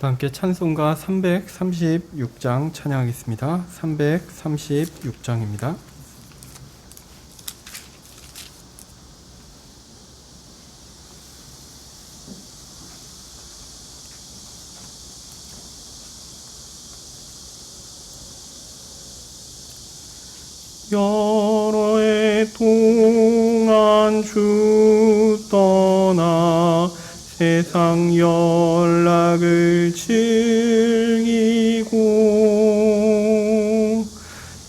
함께 찬송가 336장 찬양하겠습니다. 336장입니다. 여러 해 동안 주 떠나 세상 연락을 즐기고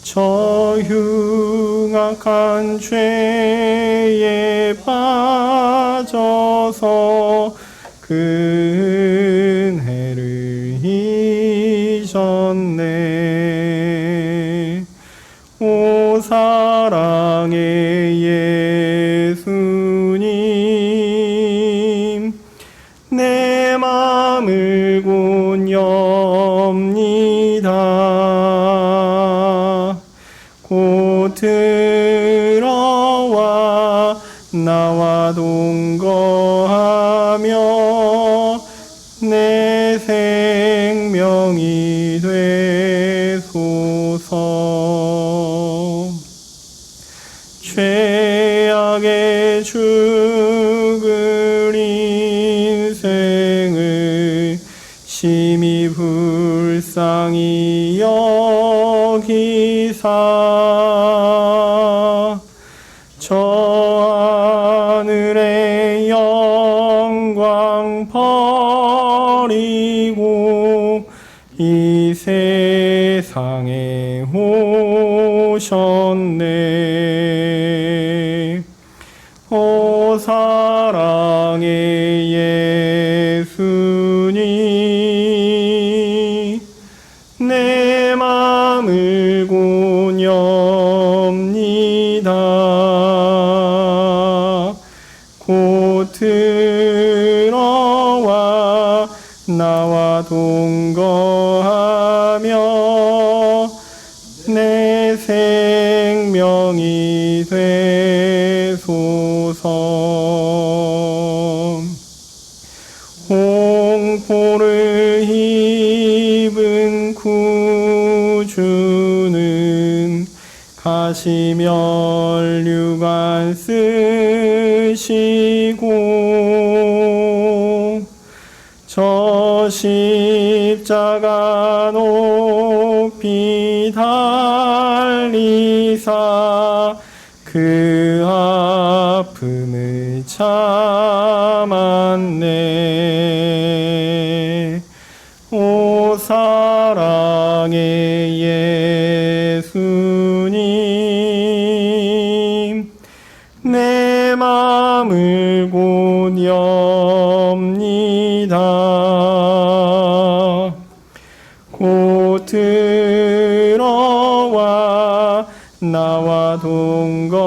저 흉악한 죄에 빠져서 그 은혜를 잊었네. 오 사랑의 예수님, 내 맘을 곧 엽니다. 곧 들어와 나와 동거하며 내 생명이 되소서. 죄악의 죽을 인생을 심히 불쌍히 여기사 저 하늘의 영광 버리고 이 세상에 오셨네. 오 사랑의 예수님, 내 맘을 곧 엽니다. 곧 들어와 나와 동거하며 내 생명이 되소서. 홍포를 입은 구주는 가시면류관 쓰시고 저 십자가 높이 달리사 그 아픔을 참았네. 오 사랑의 예수님, 내 맘을 곧 엽니다. 곧 들어와 나와 동거하며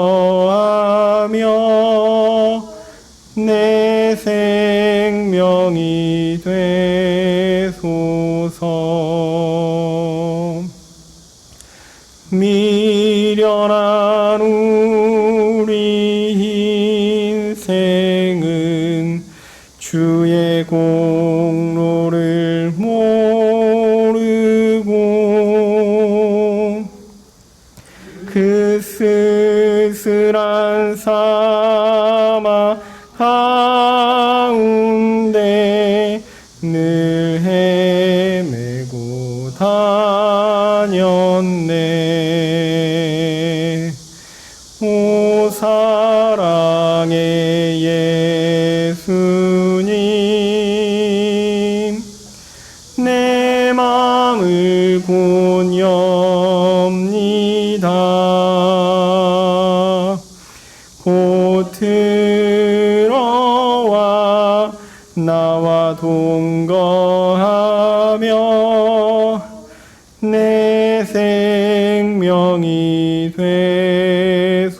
내 생명이 되소서. 미련한 우리 인생은 주의 공로를 모르고 그 쓸쓸한 사막 가운데 늘 헤매고 다녔네. 오 사랑의 예수님, 내 맘을 곧 엽니다. 곧 들어와 나와 동거하며 내 생명이 되소서.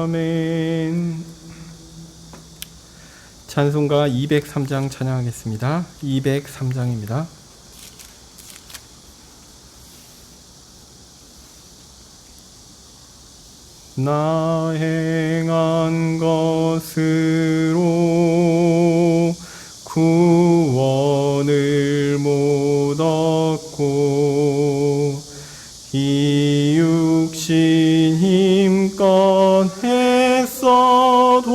아멘. 찬송가 203장 찬양하겠습니다. 203장입니다. 나 행한 것으로 구원을 못 얻고 이 육신 힘껏 했어도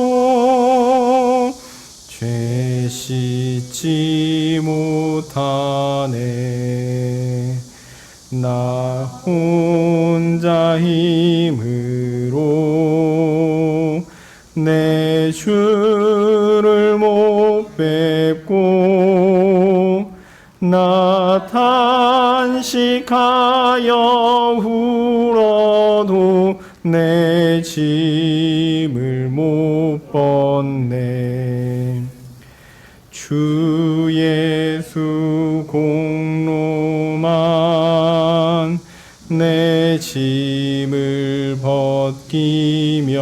죄 씻지 못하네. 나 혼자 힘으로 내 주를 못 뵙고 나 탄식하여 울어도 내 짐을 못 벗네. 주 예수 공로만 내 짐을 벗기며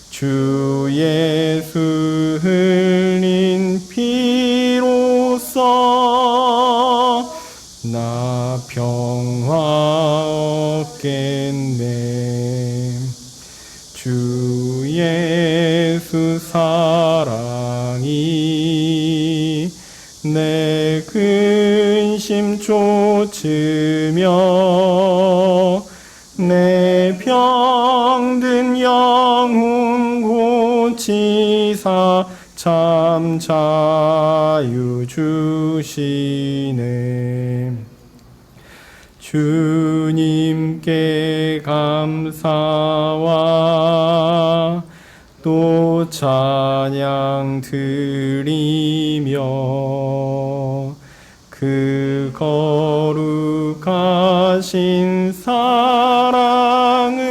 주 예수 흘린 피로써 나 평화 얻겠네. 주 예수 사랑이 내 근심 쫓으며 내 병든 영혼 고치사 참 자유 주시네. 주님께 감사와 또 찬양 드리며 그 거룩하신 사랑을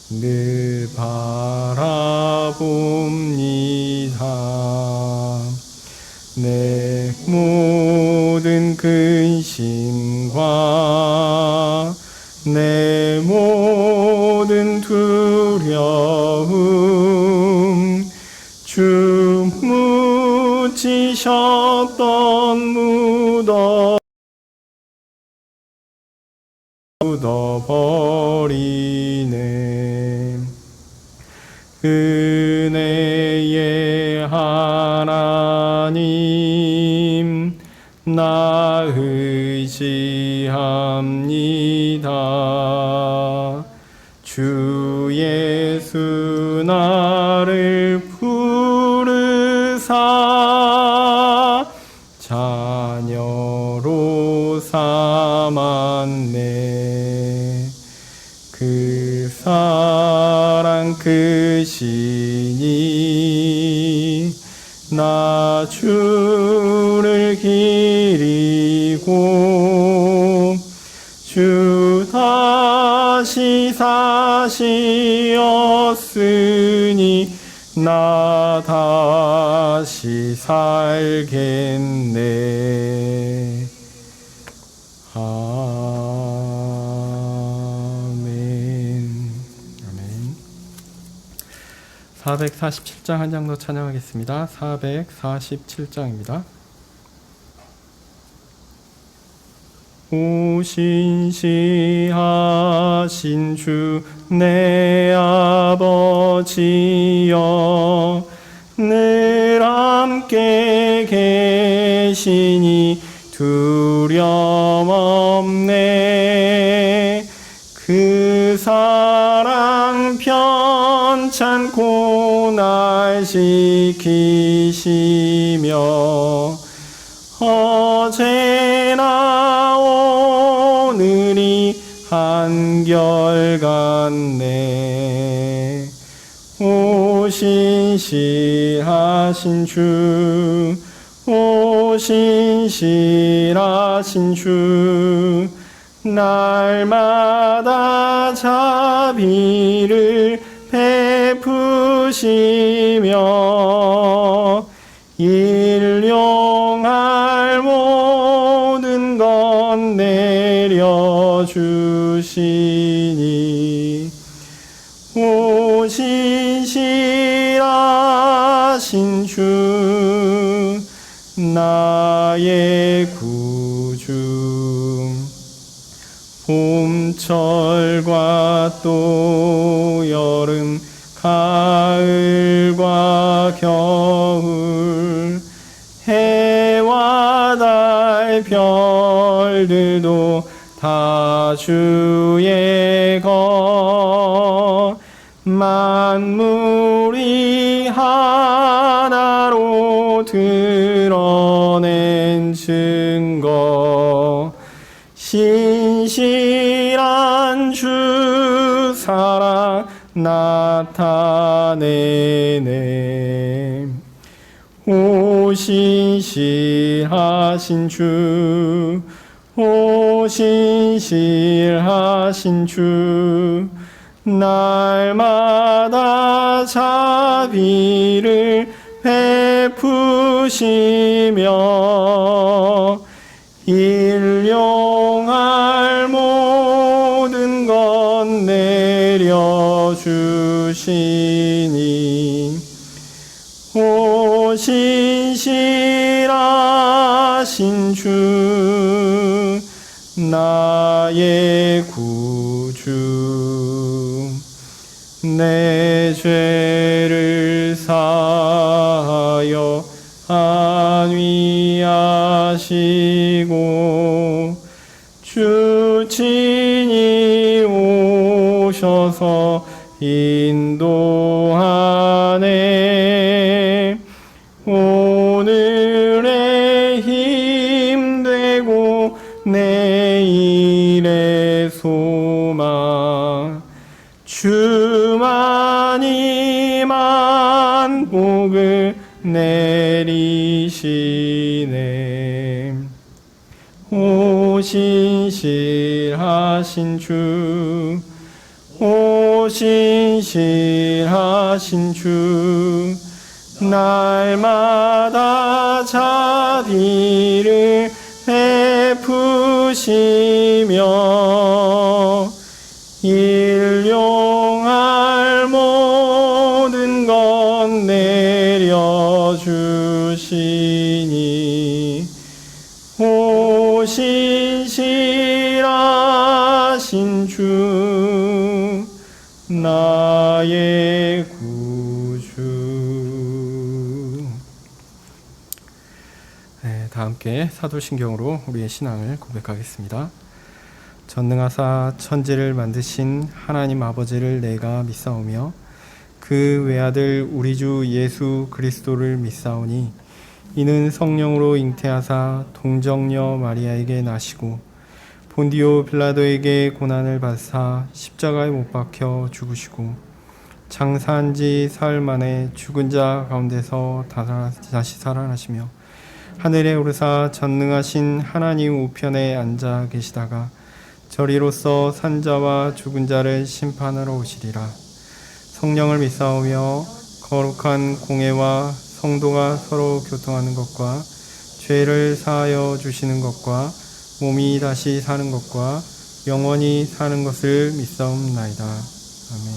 늘 바라봅니다. 내 모든 근심과 내 모든 두려움 주 묻히셨던 묻어버리네. 은혜의 하나님 나 의지합니다. 주 예수 나를 부르사 자녀로 삼았네. 그 사랑 크시니 나 주를 기리고 주 다시 사시었으니 나 다시 살겠네. 아멘. 아멘. 447장 한 장 더 찬양하겠습니다. 447장입니다. 오신시하신 주 내 아버지여 늘 함께 계시니 두려움 없네. 그 사랑 편찮고 날 지키시며 어제나 오늘이 한결같네. 오신실하신 주 오신실하신 주 날마다 자비를 베푸시며 일용할 모든 것 내려주시니 오신실하신 주 나의 구주 봄 겨울철과 또 여름 가을과 겨울 해와 달 별들도 다 주의 것 만물이 하나로 드러낸 증거 신실한 주 사랑 나타내네 오 신실하신 주 오 신실하신 주 날마다 자비를 베푸시며 일용할 모든 것 내려주시니 오 신실하신 주 나의 구주 내 죄를 사하여 안위하시고 주 친히 오셔서 인도하네 오늘의 힘되고 내일의 소망 주만이만 복을 내리시네 오 신실하신 주 오 신실하신 주 날마다 자비를 베푸시며 일용할 모든 것 내려주시니 오 신실하신 주 나의 구주 네, 다 함께 사도신경으로 우리의 신앙을 고백하겠습니다. 전능하사 천지를 만드신 하나님 아버지를 내가 믿사오며 그 외아들 우리 주 예수 그리스도를 믿사오니 이는 성령으로 잉태하사 동정녀 마리아에게 나시고 본디오 빌라도에게 고난을 받사 십자가에 못 박혀 죽으시고 장사한 지 사흘 만에 죽은 자 가운데서 다시 살아나시며 하늘에 오르사 전능하신 하나님 우편에 앉아 계시다가 저리로서 산자와 죽은 자를 심판하러 오시리라. 성령을 믿사오며 거룩한 공회와 성도가 서로 교통하는 것과 죄를 사하여 주시는 것과 몸이 다시 사는 것과 영원히 사는 것을 믿사옵나이다. 아멘.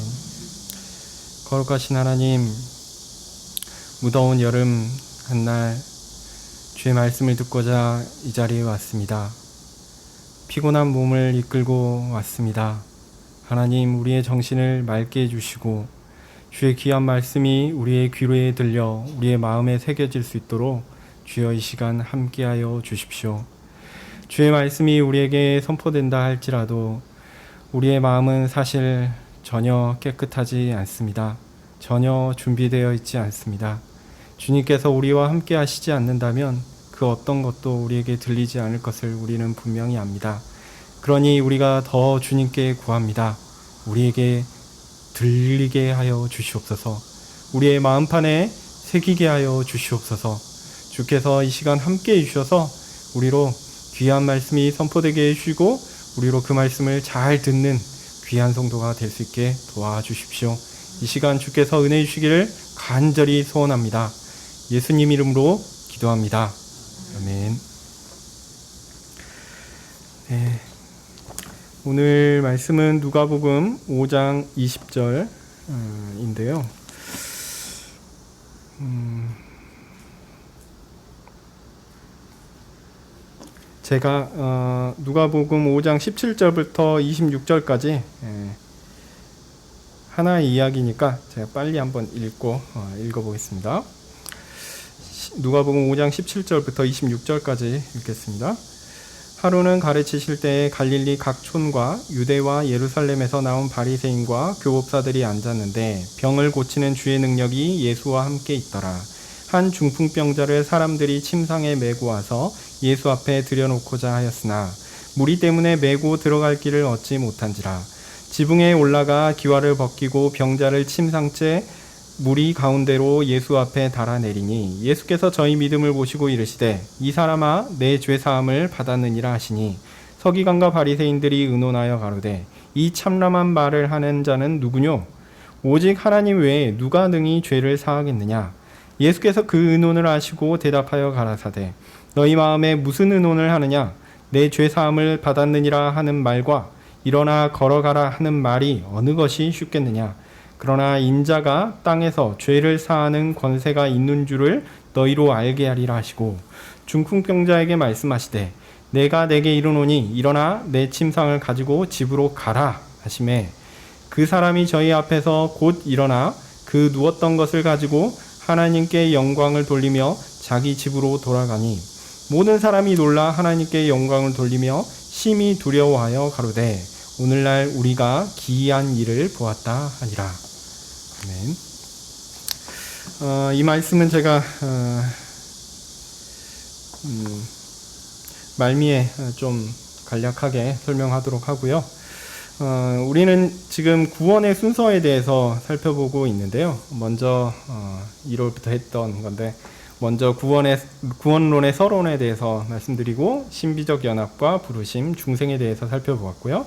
거룩하신 하나님, 무더운 여름 한날 주의 말씀을 듣고자 이 자리에 왔습니다. 피곤한 몸을 이끌고 왔습니다. 하나님, 우리의 정신을 맑게 해주시고 주의 귀한 말씀이 우리의 귀로에 들려 우리의 마음에 새겨질 수 있도록 주여 이 시간 함께하여 주십시오. 주의 말씀이 우리에게 선포된다 할지라도 우리의 마음은 사실 전혀 깨끗하지 않습니다. 전혀 준비되어 있지 않습니다. 주님께서 우리와 함께 하시지 않는다면 그 어떤 것도 우리에게 들리지 않을 것을 우리는 분명히 압니다. 그러니 우리가 더 주님께 구합니다. 우리에게 들리게 하여 주시옵소서. 우리의 마음판에 새기게 하여 주시옵소서. 주께서 이 시간 함께 해주셔서 우리로 귀한 말씀이 선포되게 해주시고 우리로 그 말씀을 잘 듣는 귀한 성도가 될 수 있게 도와주십시오. 이 시간 주께서 은혜 주시기를 간절히 소원합니다. 예수님 이름으로 기도합니다. 아멘. 네. 오늘 말씀은 누가복음 5장 20절인데요. 제가 누가복음 5장 17절부터 26절까지 하나의 이야기니까 제가 빨리 한번 읽어보겠습니다. 누가복음 5장 17절부터 26절까지 읽겠습니다. 하루는 가르치실 때에 갈릴리 각 촌과 유대와 예루살렘에서 나온 바리새인과 교법사들이 앉았는데 병을 고치는 주의 능력이 예수와 함께 있더라. 한 중풍병자를 사람들이 침상에 메고 와서 예수 앞에 들여놓고자 하였으나 무리 때문에 메고 들어갈 길을 얻지 못한지라. 지붕에 올라가 기와를 벗기고 병자를 침상째 무리 가운데로 예수 앞에 달아내리니 예수께서 저희 믿음을 보시고 이르시되 이 사람아 내 죄사함을 받았느니라 하시니 서기관과 바리새인들이 의논하여 가로되 이 참람한 말을 하는 자는 누구뇨? 오직 하나님 외에 누가 능히 죄를 사하겠느냐? 예수께서 그 의논을 아시고 대답하여 가라사대 너희 마음에 무슨 의논을 하느냐? 내 죄사함을 받았느니라 하는 말과 일어나 걸어가라 하는 말이 어느 것이 쉽겠느냐? 그러나 인자가 땅에서 죄를 사하는 권세가 있는 줄을 너희로 알게 하리라 하시고 중풍병자에게 말씀하시되 내가 내게 이르노니 일어나 내 침상을 가지고 집으로 가라 하시매 그 사람이 저희 앞에서 곧 일어나 그 누웠던 것을 가지고 하나님께 영광을 돌리며 자기 집으로 돌아가니 모든 사람이 놀라 하나님께 영광을 돌리며 심히 두려워하여 가로되 오늘날 우리가 기이한 일을 보았다 하니라. 아멘. 이 말씀은 제가 말미에 좀 간략하게 설명하도록 하고요. 우리는 지금 구원의 순서에 대해서 살펴보고 있는데요. 먼저 1월부터 했던 건데 먼저 구원론의 서론에 대해서 말씀드리고 신비적 연합과 부르심, 중생에 대해서 살펴보았고요.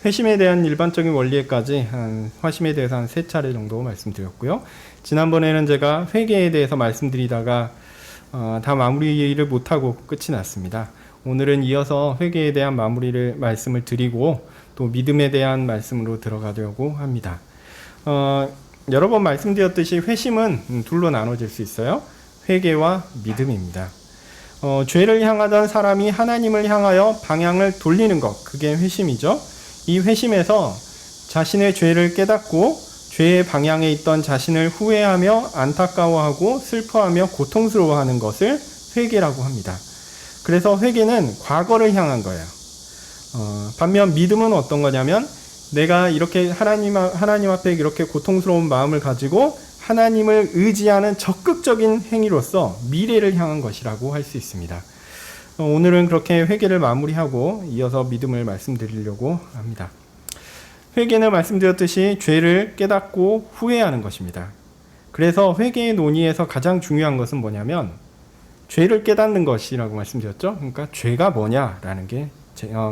회심에 대한 일반적인 원리에까지 화심에 대해서 한 3차례 정도 말씀드렸고요. 지난번에는 제가 회개에 대해서 말씀드리다가 다 마무리를 못하고 끝이 났습니다. 오늘은 이어서 회개에 대한 말씀을 드리고 또 믿음에 대한 말씀으로 들어가려고 합니다. 여러 번 말씀드렸듯이 회심은 둘로 나눠질 수 있어요. 회개와 믿음입니다. 죄를 향하던 사람이 하나님을 향하여 방향을 돌리는 것, 그게 회심이죠. 이 회심에서 자신의 죄를 깨닫고 죄의 방향에 있던 자신을 후회하며 안타까워하고 슬퍼하며 고통스러워하는 것을 회개라고 합니다. 그래서 회개는 과거를 향한 거예요. 반면 믿음은 어떤 거냐면 내가 이렇게 하나님 앞에 이렇게 고통스러운 마음을 가지고 하나님을 의지하는 적극적인 행위로서 미래를 향한 것이라고 할 수 있습니다. 오늘은 그렇게 회개를 마무리하고 이어서 믿음을 말씀드리려고 합니다. 회개는 말씀드렸듯이 죄를 깨닫고 후회하는 것입니다. 그래서 회개의 논의에서 가장 중요한 것은 뭐냐면 죄를 깨닫는 것이라고 말씀드렸죠. 그러니까 죄가 뭐냐라는 게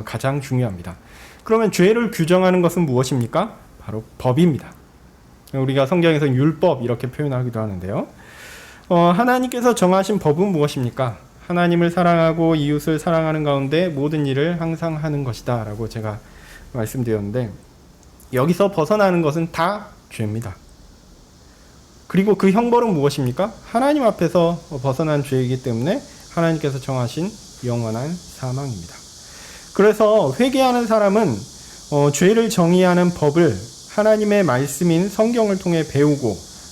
가장 중요합니다. 그러면 죄를 규정하는 것은 무엇입니까? 바로 법입니다. 우리가 성경에서 율법 이렇게 표현하기도 하는데요. 하나님께서 정하신 법은 무엇입니까? 하나님을 사랑하고 이웃을 사랑하는 가운데 모든 일을 항상 하는 것이다 라고 제가 말씀드렸는데 여기서 벗어나는 것은 다 죄입니다. 그리고 그 형벌은 무엇입니까? 하나님 앞에서 벗어난 죄이기 때문에 하나님께서 정하신 영원한 사망입니다. 그래서 회개하는 사람은 죄를 정의하는 법을 하나님의 말씀인 성경을 통해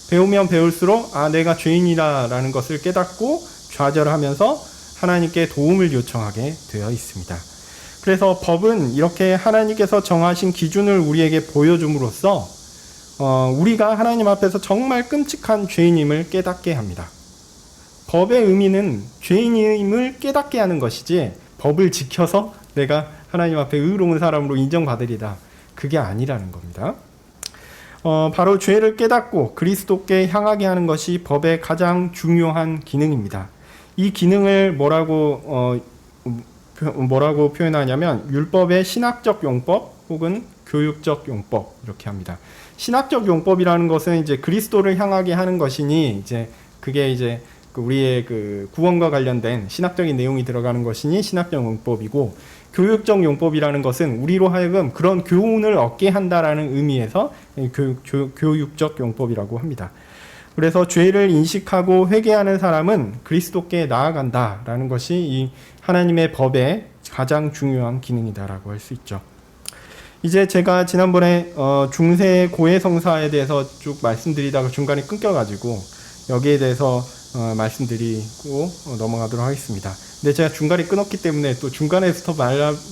배우면 배울수록 내가 죄인이라는 것을 깨닫고 좌절하면서 하나님께 도움을 요청하게 되어 있습니다. 그래서 법은 이렇게 하나님께서 정하신 기준을 우리에게 보여줌으로써 우리가 하나님 앞에서 정말 끔찍한 죄인임을 깨닫게 합니다. 법의 의미는 죄인임을 깨닫게 하는 것이지 법을 지켜서 내가 하나님 앞에 의로운 사람으로 인정받으리다. 그게 아니라는 겁니다. 바로 죄를 깨닫고 그리스도께 향하게 하는 것이 법의 가장 중요한 기능입니다. 이 기능을 뭐라고 표현하냐면 율법의 신학적 용법 혹은 교육적 용법 이렇게 합니다. 신학적 용법이라는 것은 이제 그리스도를 향하게 하는 것이니 그게 우리의 그 구원과 관련된 신학적인 내용이 들어가는 것이니 신학적 용법이고 교육적 용법이라는 것은 우리로 하여금 그런 교훈을 얻게 한다라는 의미에서 교육적 용법이라고 합니다. 그래서 죄를 인식하고 회개하는 사람은 그리스도께 나아간다라는 것이 이 하나님의 법의 가장 중요한 기능이다라고 할 수 있죠. 이제 제가 지난번에 중세 고해성사에 대해서 쭉 말씀드리다가 중간에 끊겨가지고 여기에 대해서 말씀드리고 넘어가도록 하겠습니다. 근데 제가 중간에 끊었기 때문에 또 중간에서 더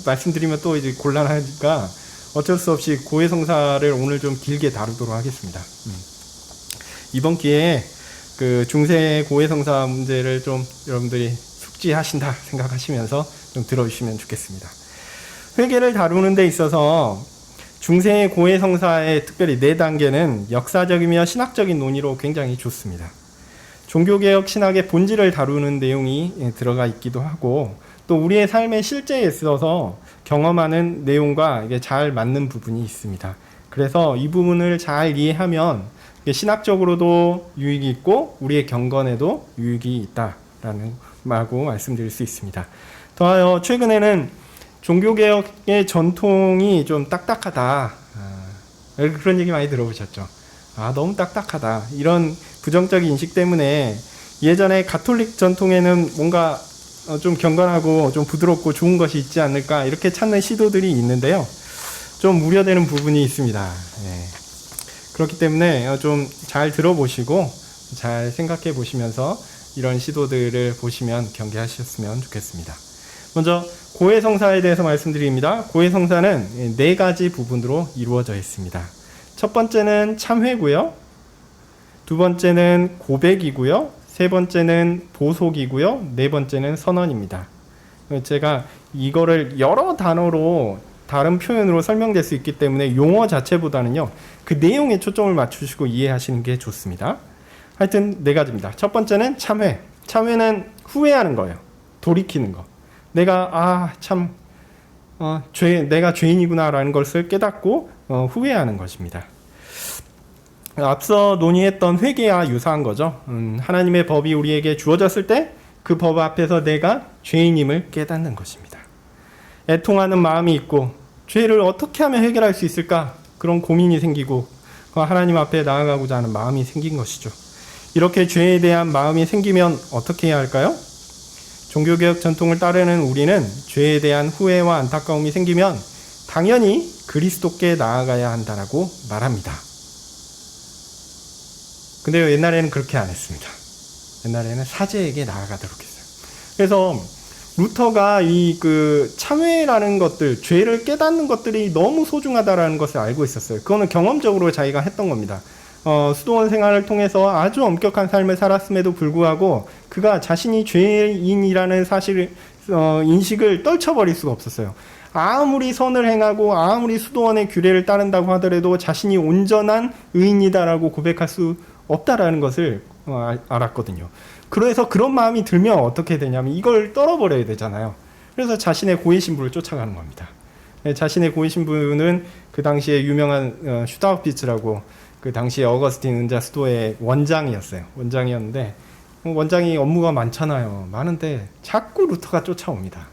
말씀드리면 또 이제 곤란하니까 어쩔 수 없이 고해성사를 오늘 좀 길게 다루도록 하겠습니다. 이번 기회에 그 중세 고해성사 문제를 좀 여러분들이 숙지하신다 생각하시면서 좀 들어주시면 좋겠습니다. 회계를 다루는 데 있어서 중세 고해성사의 특별히 4단계는 역사적이며 신학적인 논의로 굉장히 좋습니다. 종교개혁 신학의 본질을 다루는 내용이 들어가 있기도 하고 또 우리의 삶의 실제에 있어서 경험하는 내용과 이게 잘 맞는 부분이 있습니다. 그래서 이 부분을 잘 이해하면 신학적으로도 유익이 있고 우리의 경건에도 유익이 있다라는 말고 말씀드릴 수 있습니다. 더하여 최근에는 종교개혁의 전통이 좀 딱딱하다. 그런 얘기 많이 들어보셨죠? 너무 딱딱하다. 이런 부정적인 인식 때문에 예전에 가톨릭 전통에는 뭔가 좀 경건하고 좀 부드럽고 좋은 것이 있지 않을까 이렇게 찾는 시도들이 있는데요. 좀 우려되는 부분이 있습니다. 그렇기 때문에 좀 잘 들어보시고 잘 생각해 보시면서 이런 시도들을 보시면 경계하셨으면 좋겠습니다. 먼저 고해성사에 대해서 말씀드립니다. 고해성사는 4가지 부분으로 이루어져 있습니다. 첫 번째는 참회고요. 두 번째는 고백이고요. 세 번째는 보속이고요. 네 번째는 선언입니다. 제가 이거를 여러 단어로 다른 표현으로 설명될 수 있기 때문에 용어 자체보다는요, 그 내용에 초점을 맞추시고 이해하시는 게 좋습니다. 하여튼 4가지입니다. 첫 번째는 참회. 참회는 후회하는 거예요. 돌이키는 거. 내가 내가 죄인이구나라는 것을 깨닫고 후회하는 것입니다. 앞서 논의했던 회개와 유사한 거죠. 하나님의 법이 우리에게 주어졌을 때 그 법 앞에서 내가 죄인임을 깨닫는 것입니다. 애통하는 마음이 있고 죄를 어떻게 하면 해결할 수 있을까? 그런 고민이 생기고 하나님 앞에 나아가고자 하는 마음이 생긴 것이죠. 이렇게 죄에 대한 마음이 생기면 어떻게 해야 할까요? 종교개혁 전통을 따르는 우리는 죄에 대한 후회와 안타까움이 생기면 당연히 그리스도께 나아가야 한다라고 말합니다. 근데 옛날에는 그렇게 안 했습니다. 옛날에는 사제에게 나아가도록 했어요. 그래서 루터가 참회라는 것들, 죄를 깨닫는 것들이 너무 소중하다라는 것을 알고 있었어요. 그거는 경험적으로 자기가 했던 겁니다. 수도원 생활을 통해서 아주 엄격한 삶을 살았음에도 불구하고 그가 자신이 죄인이라는 사실 인식을 떨쳐버릴 수가 없었어요. 아무리 선을 행하고 아무리 수도원의 규례를 따른다고 하더라도 자신이 온전한 의인이다라고 고백할 수 없다라는 것을 알았거든요. 그래서 그런 마음이 들면 어떻게 되냐면 이걸 떨어버려야 되잖아요. 그래서 자신의 고해신부를 쫓아가는 겁니다. 자신의 고해신부는 그 당시에 유명한 슈타우피츠라고 그 당시에 어거스틴 은자 수도의 원장이었어요. 원장이었는데 원장이 업무가 많잖아요. 많은데 자꾸 루터가 쫓아옵니다.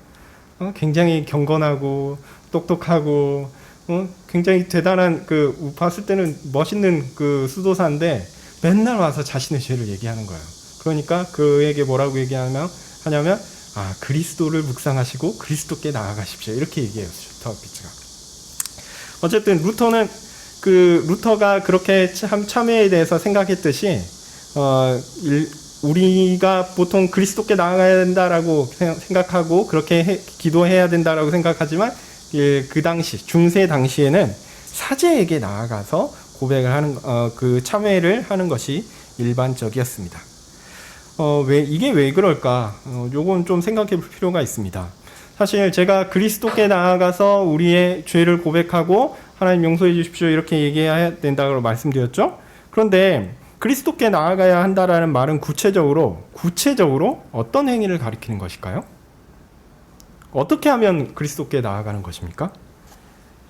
굉장히 경건하고 똑똑하고 굉장히 대단한 봤을 때는 멋있는 그 수도사인데 맨날 와서 자신의 죄를 얘기하는 거예요. 그러니까 그에게 뭐라고 얘기하냐면 그리스도를 묵상하시고 그리스도께 나아가십시오. 이렇게 얘기해요. 슈타우피츠가. 어쨌든 루터가 그렇게 참회에 대해서 생각했듯이 우리가 보통 그리스도께 나아가야 된다라고 생각하고 그렇게 기도해야 된다라고 생각하지만 그 당시 중세 당시에는 사제에게 나아가서 고백을 하는 그 참회를 하는 것이 일반적이었습니다. 이게 왜 그럴까? 요건 좀 생각해 볼 필요가 있습니다. 사실 제가 그리스도께 나아가서 우리의 죄를 고백하고 하나님 용서해 주십시오 이렇게 얘기해야 된다고 말씀드렸죠. 그런데 그리스도께 나아가야 한다라는 말은 구체적으로 어떤 행위를 가리키는 것일까요? 어떻게 하면 그리스도께 나아가는 것입니까?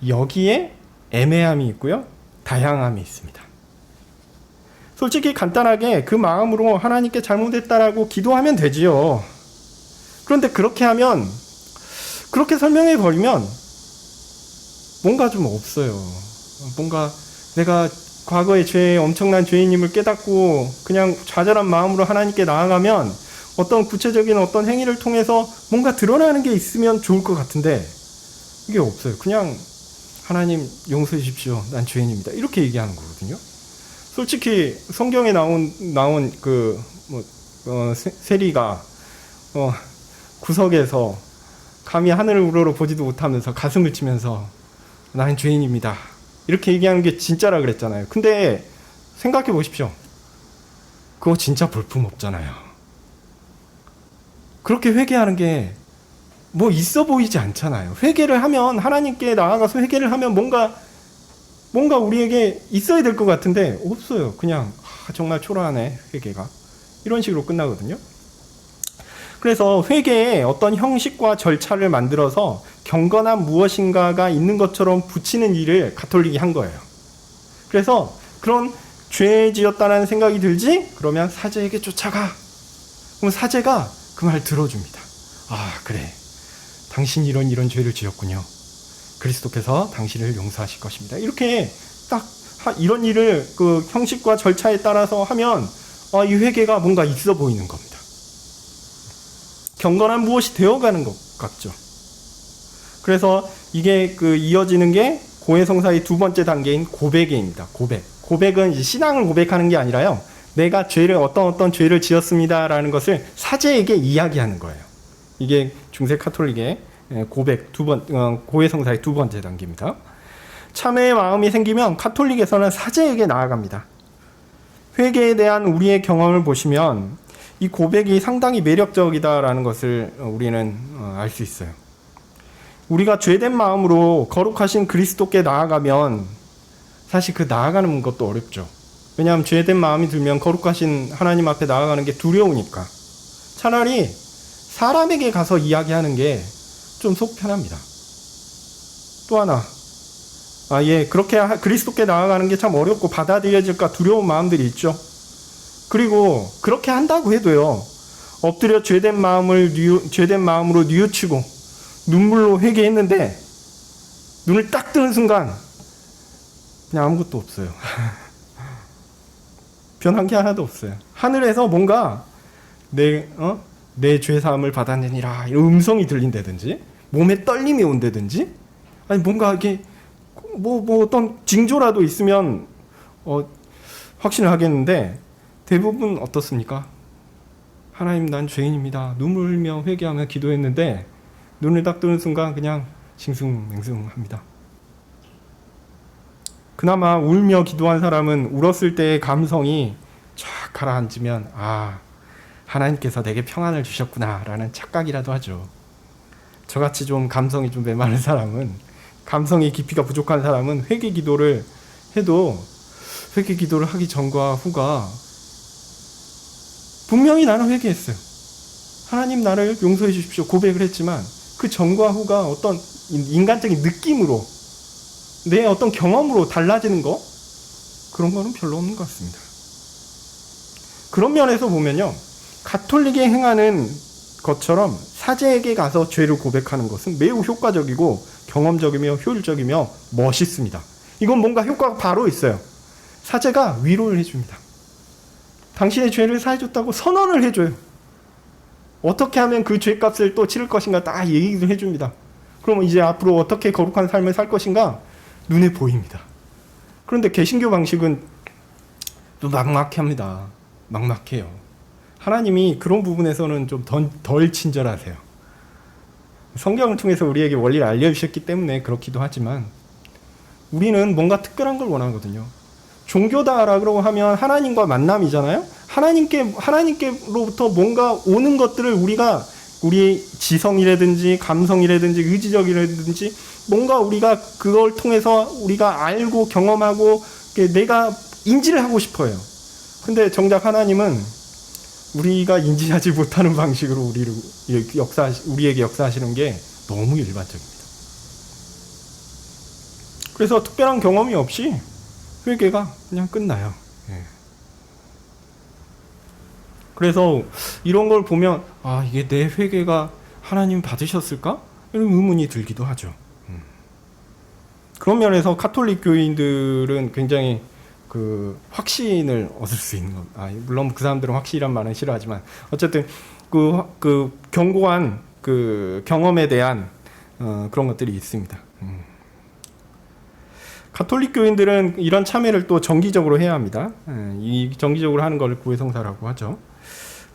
여기에 애매함이 있고요. 다양함이 있습니다. 솔직히 간단하게 그 마음으로 하나님께 잘못했다라고 기도하면 되지요. 그런데 그렇게 설명해 버리면 뭔가 좀 없어요. 뭔가 내가 과거의 엄청난 죄인임을 깨닫고 그냥 좌절한 마음으로 하나님께 나아가면 어떤 구체적인 어떤 행위를 통해서 뭔가 드러나는 게 있으면 좋을 것 같은데 이게 없어요. 그냥 하나님 용서해 주십시오. 난 죄인입니다. 이렇게 얘기하는 거거든요. 솔직히 성경에 나온 세리가 구석에서 감히 하늘을 우러러 보지도 못하면서 가슴을 치면서 나는 죄인입니다. 이렇게 얘기하는 게 진짜라 그랬잖아요. 근데 생각해 보십시오. 그거 진짜 볼품없잖아요. 그렇게 회개하는 게 뭐 있어 보이지 않잖아요. 회개를 하면 하나님께 나아가서 회개를 하면 뭔가 우리에게 있어야 될 것 같은데 없어요. 그냥 정말 초라하네 회개가. 이런 식으로 끝나거든요. 그래서 회개에 어떤 형식과 절차를 만들어서 경건한 무엇인가가 있는 것처럼 붙이는 일을 가톨릭이 한 거예요. 그래서 그런 죄 지었다는 생각이 들지? 그러면 사제에게 쫓아가. 그럼 사제가 그 말 들어줍니다. 아, 그래. 당신이 이런 죄를 지었군요. 그리스도께서 당신을 용서하실 것입니다. 이렇게 딱 이런 일을 그 형식과 절차에 따라서 하면 이 회개가 뭔가 있어 보이는 겁니다. 경건한 무엇이 되어가는 것 같죠. 그래서 이게 이어지는 게 고해성사의 두 번째 단계인 고백입니다. 고백은 이제 신앙을 고백하는 게 아니라요. 내가 어떤 죄를 지었습니다라는 것을 사제에게 이야기하는 거예요. 이게 중세 카톨릭의 고백 고해성사의 두 번째 단계입니다. 참회의 마음이 생기면 카톨릭에서는 사제에게 나아갑니다. 회개에 대한 우리의 경험을 보시면 이 고백이 상당히 매력적이다라는 것을 우리는 알 수 있어요. 우리가 죄된 마음으로 거룩하신 그리스도께 나아가면 사실 그 나아가는 것도 어렵죠. 왜냐하면 죄된 마음이 들면 거룩하신 하나님 앞에 나아가는 게 두려우니까. 차라리 사람에게 가서 이야기하는 게 좀 속 편합니다. 또 하나, 그렇게 그리스도께 나아가는 게 참 어렵고 받아들여질까 두려운 마음들이 있죠. 그리고 그렇게 한다고 해도요, 엎드려 죄된 마음으로 뉘우치고 눈물로 회개했는데 눈을 딱 뜨는 순간 그냥 아무것도 없어요. 변한 게 하나도 없어요. 하늘에서 뭔가 내 죄사함을 받았느니라 이런 음성이 들린다든지 몸에 떨림이 온다든지 아니 뭔가 이게 뭐 어떤 징조라도 있으면 확신을 하겠는데 대부분 어떻습니까? 하나님 난 죄인입니다. 눈물 흘며 회개하며 기도했는데 눈을 딱 뜨는 순간 그냥 싱숭맹숭합니다. 그나마 울며 기도한 사람은 울었을 때의 감성이 쫙 가라앉으면 하나님께서 내게 평안을 주셨구나 라는 착각이라도 하죠. 저같이 좀 감성이 좀 메마른 사람은, 감성의 깊이가 부족한 사람은 회개 기도를 해도 회개 기도를 하기 전과 후가 분명히 나는 회개했어요. 하나님 나를 용서해 주십시오 고백을 했지만 그 전과 후가 어떤 인간적인 느낌으로 내 어떤 경험으로 달라지는 거 그런 거는 별로 없는 것 같습니다. 그런 면에서 보면요, 가톨릭이 행하는 것처럼 사제에게 가서 죄를 고백하는 것은 매우 효과적이고 경험적이며 효율적이며 멋있습니다. 이건 뭔가 효과가 바로 있어요. 사제가 위로를 해줍니다. 당신의 죄를 사해줬다고 선언을 해줘요. 어떻게 하면 그 죄값을 또 치를 것인가 딱 얘기를 해줍니다. 그러면 이제 앞으로 어떻게 거룩한 삶을 살 것인가 눈에 보입니다. 그런데 개신교 방식은 또 막막합니다. 막막해요. 하나님이 그런 부분에서는 좀 덜 친절하세요. 성경을 통해서 우리에게 원리를 알려주셨기 때문에 그렇기도 하지만 우리는 뭔가 특별한 걸 원하거든요. 종교다라고 하면 하나님과 만남이잖아요. 하나님께로부터 뭔가 오는 것들을 우리의 지성이라든지 감성이라든지 의지적이라든지 뭔가 우리가 그걸 통해서 우리가 알고 경험하고 내가 인지를 하고 싶어요. 근데 정작 하나님은 우리가 인지하지 못하는 방식으로 우리에게 역사하시는 게 너무 일반적입니다. 그래서 특별한 경험이 없이 회개가 그냥 끝나요. 그래서 이런 걸 보면 이게 내 회개가 하나님 받으셨을까? 이런 의문이 들기도 하죠. 그런 면에서 카톨릭 교인들은 굉장히 그 확신을 얻을 수 있는 것. 물론 그 사람들은 확신이란 말은 싫어하지만 어쨌든 그 견고한 그 경험에 대한 그런 것들이 있습니다. 가톨릭 교인들은 이런 참회를 또 정기적으로 해야 합니다. 이 정기적으로 하는 걸 구회성사라고 하죠.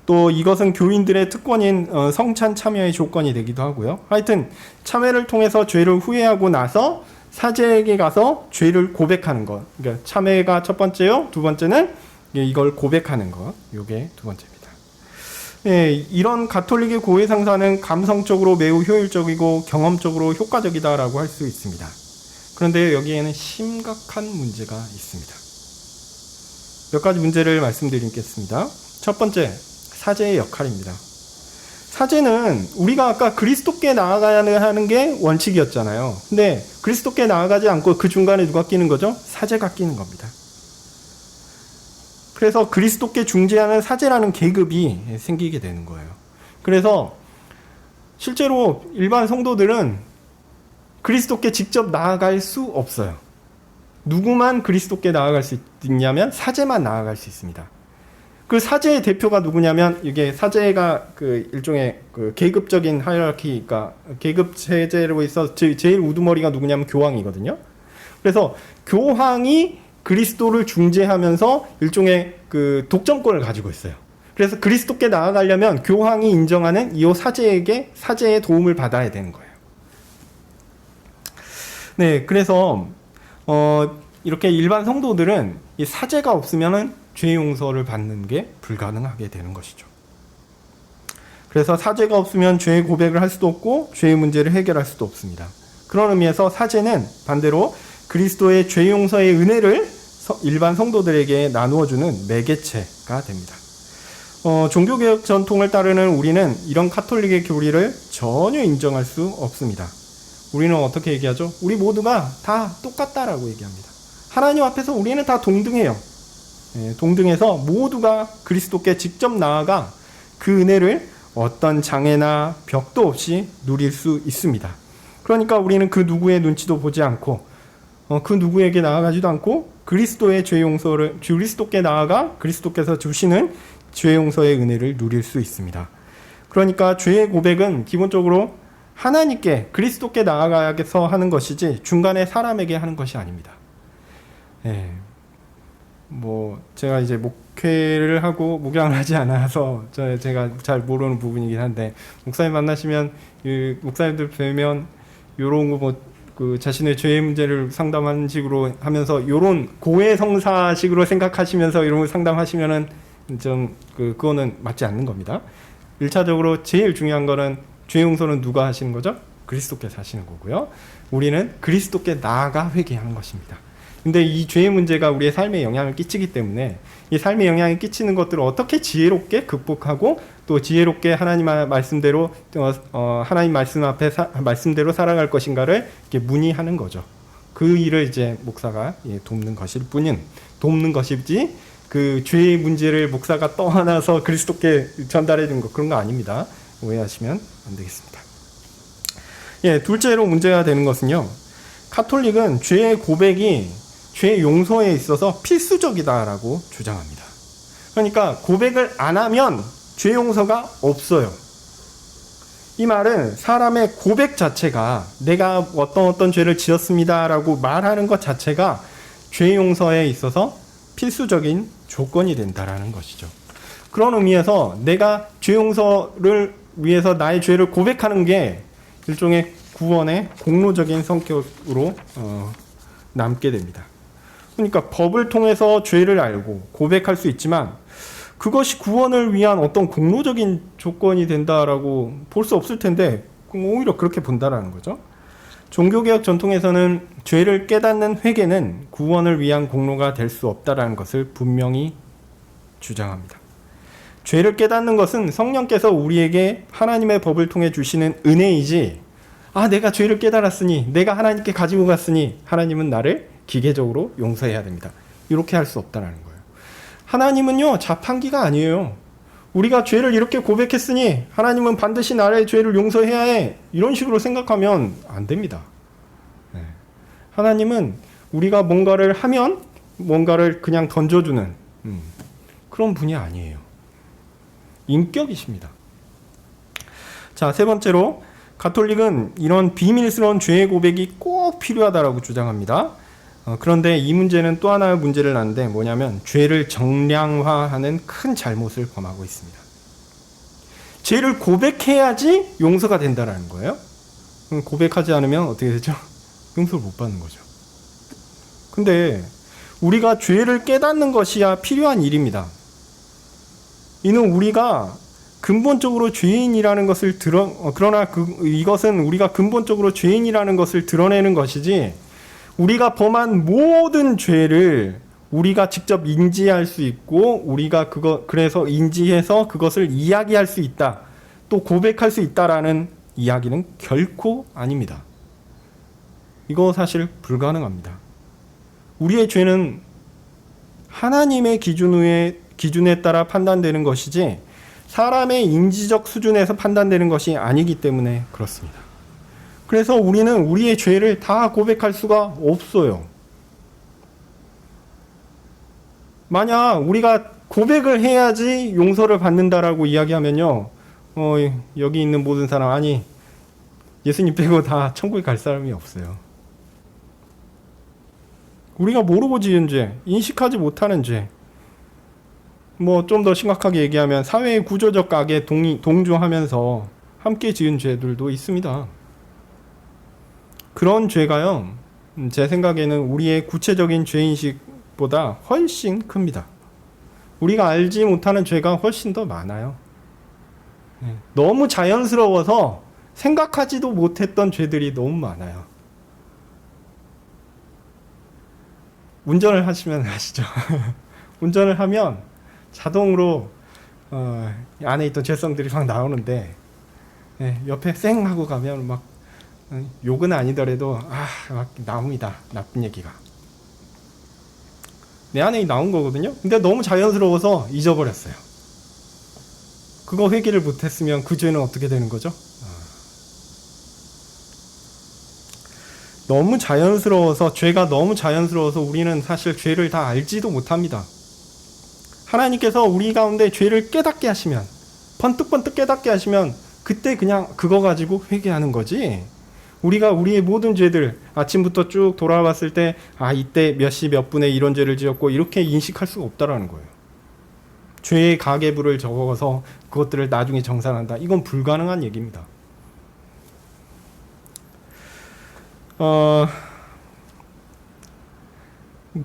또 이것은 교인들의 특권인 성찬 참여의 조건이 되기도 하고요. 하여튼 참회를 통해서 죄를 후회하고 나서 사제에게 가서 죄를 고백하는 것. 그러니까 참회가 첫 번째요. 두 번째는 이걸 고백하는 것. 이게 두 번째입니다. 네, 이런 가톨릭의 고해성사는 감성적으로 매우 효율적이고 경험적으로 효과적이다라고 할 수 있습니다. 그런데 여기에는 심각한 문제가 있습니다. 몇 가지 문제를 말씀드리겠습니다. 첫 번째, 사제의 역할입니다. 사제는 우리가 아까 그리스도께 나아가야 하는 게 원칙이었잖아요. 근데 그리스도께 나아가지 않고 그 중간에 누가 끼는 거죠? 사제가 끼는 겁니다. 그래서 그리스도께 중재하는 사제라는 계급이 생기게 되는 거예요. 그래서 실제로 일반 성도들은 그리스도께 직접 나아갈 수 없어요. 누구만 그리스도께 나아갈 수 있냐면 사제만 나아갈 수 있습니다. 그 사제의 대표가 누구냐면 이게 사제가 그 일종의 그 계급적인 하이라키가 계급 체제로 있어 제일 우두머리가 누구냐면 교황이거든요. 그래서 교황이 그리스도를 중재하면서 일종의 그 독점권을 가지고 있어요. 그래서 그리스도께 나아가려면 교황이 인정하는 이 사제에게 사제의 도움을 받아야 되는 거예요. 네, 그래서 이렇게 일반 성도들은 이 사제가 없으면은 죄 용서를 받는 게 불가능하게 되는 것이죠. 그래서 사제가 없으면 죄의 고백을 할 수도 없고 죄의 문제를 해결할 수도 없습니다. 그런 의미에서 사제는 반대로 그리스도의 죄 용서의 은혜를 일반 성도들에게 나누어주는 매개체가 됩니다. 종교개혁 전통을 따르는 우리는 이런 카톨릭의 교리를 전혀 인정할 수 없습니다. 우리는 어떻게 얘기하죠? 우리 모두가 다 똑같다라고 얘기합니다. 하나님 앞에서 우리는 다 동등해요. 동등해서 모두가 그리스도께 직접 나아가 그 은혜를 어떤 장애나 벽도 없이 누릴 수 있습니다. 그러니까 우리는 그 누구의 눈치도 보지 않고 그 누구에게 나아가지도 않고 그리스도의 죄 용서를 그리스도께 나아가 그리스도께서 주시는 죄 용서의 은혜를 누릴 수 있습니다. 그러니까 죄의 고백은 기본적으로 하나님께 그리스도께 나아가서 하는 것이지 중간에 사람에게 하는 것이 아닙니다. 제가 이제 목회를 하고 목양을 하지 않아서 제가 잘 모르는 부분이긴 한데 목사님 만나시면 목사님들 뵈면 요런 거 그 자신의 죄의 문제를 상담하는 식으로 하면서 요런 고해 성사식으로 생각하시면서 이런 걸 상담하시면은 좀 그거는 맞지 않는 겁니다. 1차적으로 제일 중요한 거는 죄 용서는 누가 하시는 거죠? 그리스도께서 하시는 거고요. 우리는 그리스도께 나아가 회개하는 것입니다. 근데 이 죄의 문제가 우리의 삶에 영향을 끼치기 때문에 이 삶에 영향을 끼치는 것들을 어떻게 지혜롭게 극복하고 또 지혜롭게 하나님 말씀대로 하나님 말씀 앞에 말씀대로 살아갈 것인가를 이렇게 문의하는 거죠. 그 일을 이제 목사가 돕는 것이지 그 죄의 문제를 목사가 떠안아서 그리스도께 전달해 준 거 그런 거 아닙니다. 오해하시면 안 되겠습니다. 둘째로 문제가 되는 것은요. 카톨릭은 죄의 고백이 죄 용서에 있어서 필수적이다라고 주장합니다. 그러니까 고백을 안 하면 죄 용서가 없어요. 이 말은 사람의 고백 자체가 내가 어떤 죄를 지었습니다라고 말하는 것 자체가 죄 용서에 있어서 필수적인 조건이 된다라는 것이죠. 그런 의미에서 내가 죄 용서를 위해서 나의 죄를 고백하는 게 일종의 구원의 공로적인 성격으로 남게 됩니다. 그러니까 법을 통해서 죄를 알고 고백할 수 있지만 그것이 구원을 위한 어떤 공로적인 조건이 된다라고 볼 수 없을 텐데 오히려 그렇게 본다라는 거죠. 종교개혁 전통에서는 죄를 깨닫는 회개는 구원을 위한 공로가 될 수 없다라는 것을 분명히 주장합니다. 죄를 깨닫는 것은 성령께서 우리에게 하나님의 법을 통해 주시는 은혜이지 내가 죄를 깨달았으니 내가 하나님께 가지고 갔으니 하나님은 나를 기계적으로 용서해야 됩니다. 이렇게 할 수 없다는 거예요. 하나님은요 자판기가 아니에요. 우리가 죄를 이렇게 고백했으니 하나님은 반드시 나의 죄를 용서해야 해. 이런 식으로 생각하면 안 됩니다. 하나님은 우리가 뭔가를 하면 뭔가를 그냥 던져주는 그런 분이 아니에요. 인격이십니다. 자, 세 번째로 가톨릭은 이런 비밀스러운 죄의 고백이 꼭 필요하다라고 주장합니다. 그런데 이 문제는 또 하나의 문제를 낳는데 뭐냐면 죄를 정량화하는 큰 잘못을 범하고 있습니다. 죄를 고백해야지 용서가 된다라는 거예요. 고백하지 않으면 어떻게 되죠? 용서를 못 받는 거죠. 근데 우리가 죄를 깨닫는 것이야 필요한 일입니다. 이는 우리가 근본적으로 죄인이라는 것을 그러나 이것은 우리가 근본적으로 죄인이라는 것을 드러내는 것이지, 우리가 범한 모든 죄를 우리가 직접 인지할 수 있고 우리가 그래서 인지해서 그것을 이야기할 수 있다, 또 고백할 수 있다라는 이야기는 결코 아닙니다. 이거 사실 불가능합니다. 우리의 죄는 하나님의 기준에 따라 판단되는 것이지 사람의 인지적 수준에서 판단되는 것이 아니기 때문에 그렇습니다. 그래서 우리는 우리의 죄를 다 고백할 수가 없어요. 만약 우리가 고백을 해야지 용서를 받는다라고 이야기하면요, 여기 있는 모든 사람, 아니 예수님 빼고 다 천국에 갈 사람이 없어요. 우리가 모르고 지은 죄, 인식하지 못하는 죄, 뭐 좀 더 심각하게 얘기하면 사회의 구조적 악에 동조하면서 함께 지은 죄들도 있습니다. 그런 죄가요, 제 생각에는 우리의 구체적인 죄인식보다 훨씬 큽니다. 우리가 알지 못하는 죄가 훨씬 더 많아요. 너무 자연스러워서 생각하지도 못했던 죄들이 너무 많아요. 운전을 하시면 아시죠? 운전을 하면 자동으로 안에 있던 죄성들이 막 나오는데, 옆에 쌩 하고 가면 막 욕은 아니더라도 막 나옵니다. 나쁜 얘기가 내 안에 나온 거거든요. 근데 너무 자연스러워서 잊어버렸어요. 그거 회개를 못했으면 그 죄는 어떻게 되는 거죠? 너무 자연스러워서, 죄가 너무 자연스러워서 우리는 사실 죄를 다 알지도 못합니다. 하나님께서 우리 가운데 죄를 깨닫게 하시면, 번뜩번뜩 깨닫게 하시면 그때 그냥 그거 가지고 회개하는 거지, 우리가 우리의 모든 죄들 아침부터 쭉 돌아봤을 때 이때 몇 시 몇 분에 이런 죄를 지었고 이렇게 인식할 수가 없다라는 거예요. 죄의 가계부를 적어서 그것들을 나중에 정산한다, 이건 불가능한 얘기입니다.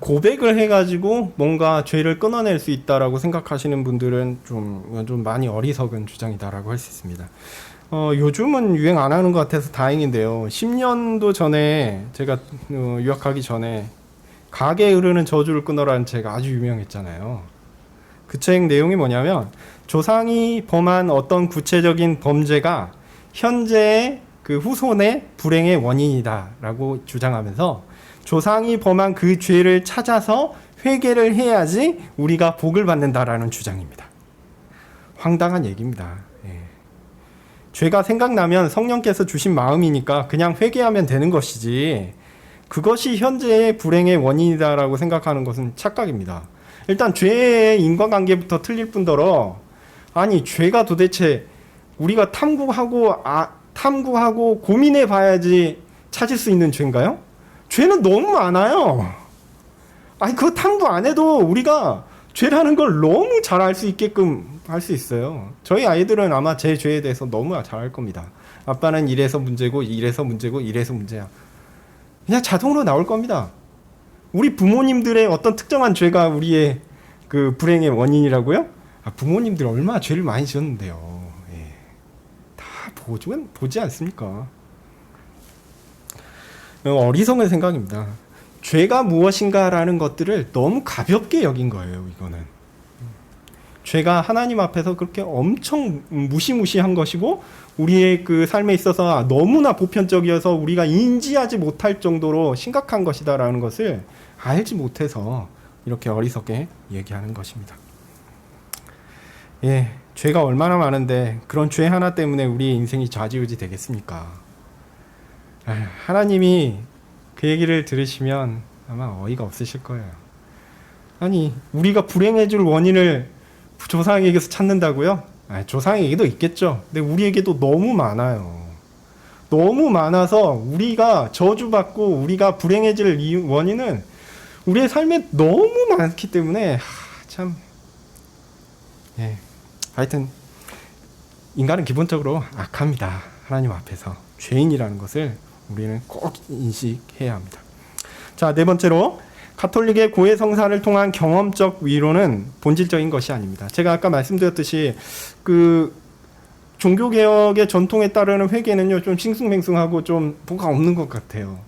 고백을 해가지고 뭔가 죄를 끊어낼 수 있다라고 생각하시는 분들은 좀 많이 어리석은 주장이다라고 할 수 있습니다. 요즘은 유행 안 하는 것 같아서 다행인데요. 10년도 전에 제가 유학하기 전에 가게에 흐르는 저주를 끊어라는 책가 아주 유명했잖아요. 그 책 내용이 뭐냐면, 조상이 범한 어떤 구체적인 범죄가 현재의 그 후손의 불행의 원인이다라고 주장하면서 조상이 범한 그 죄를 찾아서 회개를 해야지 우리가 복을 받는다라는 주장입니다. 황당한 얘기입니다. 죄가 생각나면 성령께서 주신 마음이니까 그냥 회개하면 되는 것이지, 그것이 현재의 불행의 원인이다라고 생각하는 것은 착각입니다. 일단 죄의 인과관계부터 틀릴 뿐더러, 아니 죄가 도대체 우리가 탐구하고 고민해 봐야지 찾을 수 있는 죄인가요? 죄는 너무 많아요. 그거 탐구 안 해도 우리가 죄라는 걸 너무 잘 알 수 있게끔 할 수 있어요. 저희 아이들은 아마 제 죄에 대해서 너무 잘 알 겁니다. 아빠는 이래서 문제고 이래서 문제고 이래서 문제야, 그냥 자동으로 나올 겁니다. 우리 부모님들의 어떤 특정한 죄가 우리의 그 불행의 원인이라고요? 부모님들 얼마나 죄를 많이 지었는데요. 다 보지 않습니까? 어리석은 생각입니다. 죄가 무엇인가라는 것들을 너무 가볍게 여긴 거예요. 이거는 죄가 하나님 앞에서 그렇게 엄청 무시무시한 것이고, 우리의 그 삶에 있어서 너무나 보편적이어서 우리가 인지하지 못할 정도로 심각한 것이다라는 것을 알지 못해서 이렇게 어리석게 얘기하는 것입니다. 죄가 얼마나 많은데 그런 죄 하나 때문에 우리의 인생이 좌지우지 되겠습니까? 하나님이 그 얘기를 들으시면 아마 어이가 없으실 거예요. 아니, 우리가 불행해질 원인을 조상에게서 찾는다고요? 조상에게도 있겠죠. 근데 우리에게도 너무 많아요. 너무 많아서 우리가 저주받고 우리가 불행해질 원인은 우리의 삶에 너무 많기 때문에 참 하여튼 인간은 기본적으로 악합니다. 하나님 앞에서 죄인이라는 것을 우리는 꼭 인식해야 합니다. 자, 네 번째로 가톨릭의 고해 성사를 통한 경험적 위로는 본질적인 것이 아닙니다. 제가 아까 말씀드렸듯이 그 종교개혁의 전통에 따르는 회개는요, 좀 싱숭맹숭하고 좀 뭐가 없는 것 같아요.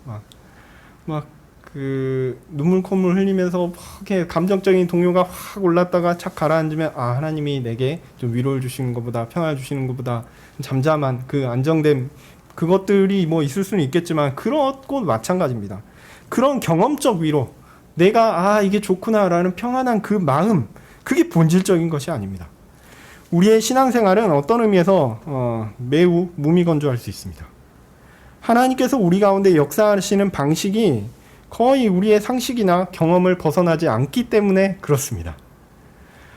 눈물 콧물 흘리면서 이렇게 감정적인 동요가 확 올랐다가 착 가라앉으면, 하나님이 내게 좀 위로를 주시는 것보다, 평안을 주시는 것보다 잠잠한 그 안정됨, 그것들이 뭐 있을 수는 있겠지만, 그것도 마찬가지입니다. 그런 경험적 위로, 내가 이게 좋구나라는 평안한 그 마음, 그게 본질적인 것이 아닙니다. 우리의 신앙생활은 어떤 의미에서 매우 무미건조할 수 있습니다. 하나님께서 우리 가운데 역사하시는 방식이 거의 우리의 상식이나 경험을 벗어나지 않기 때문에 그렇습니다.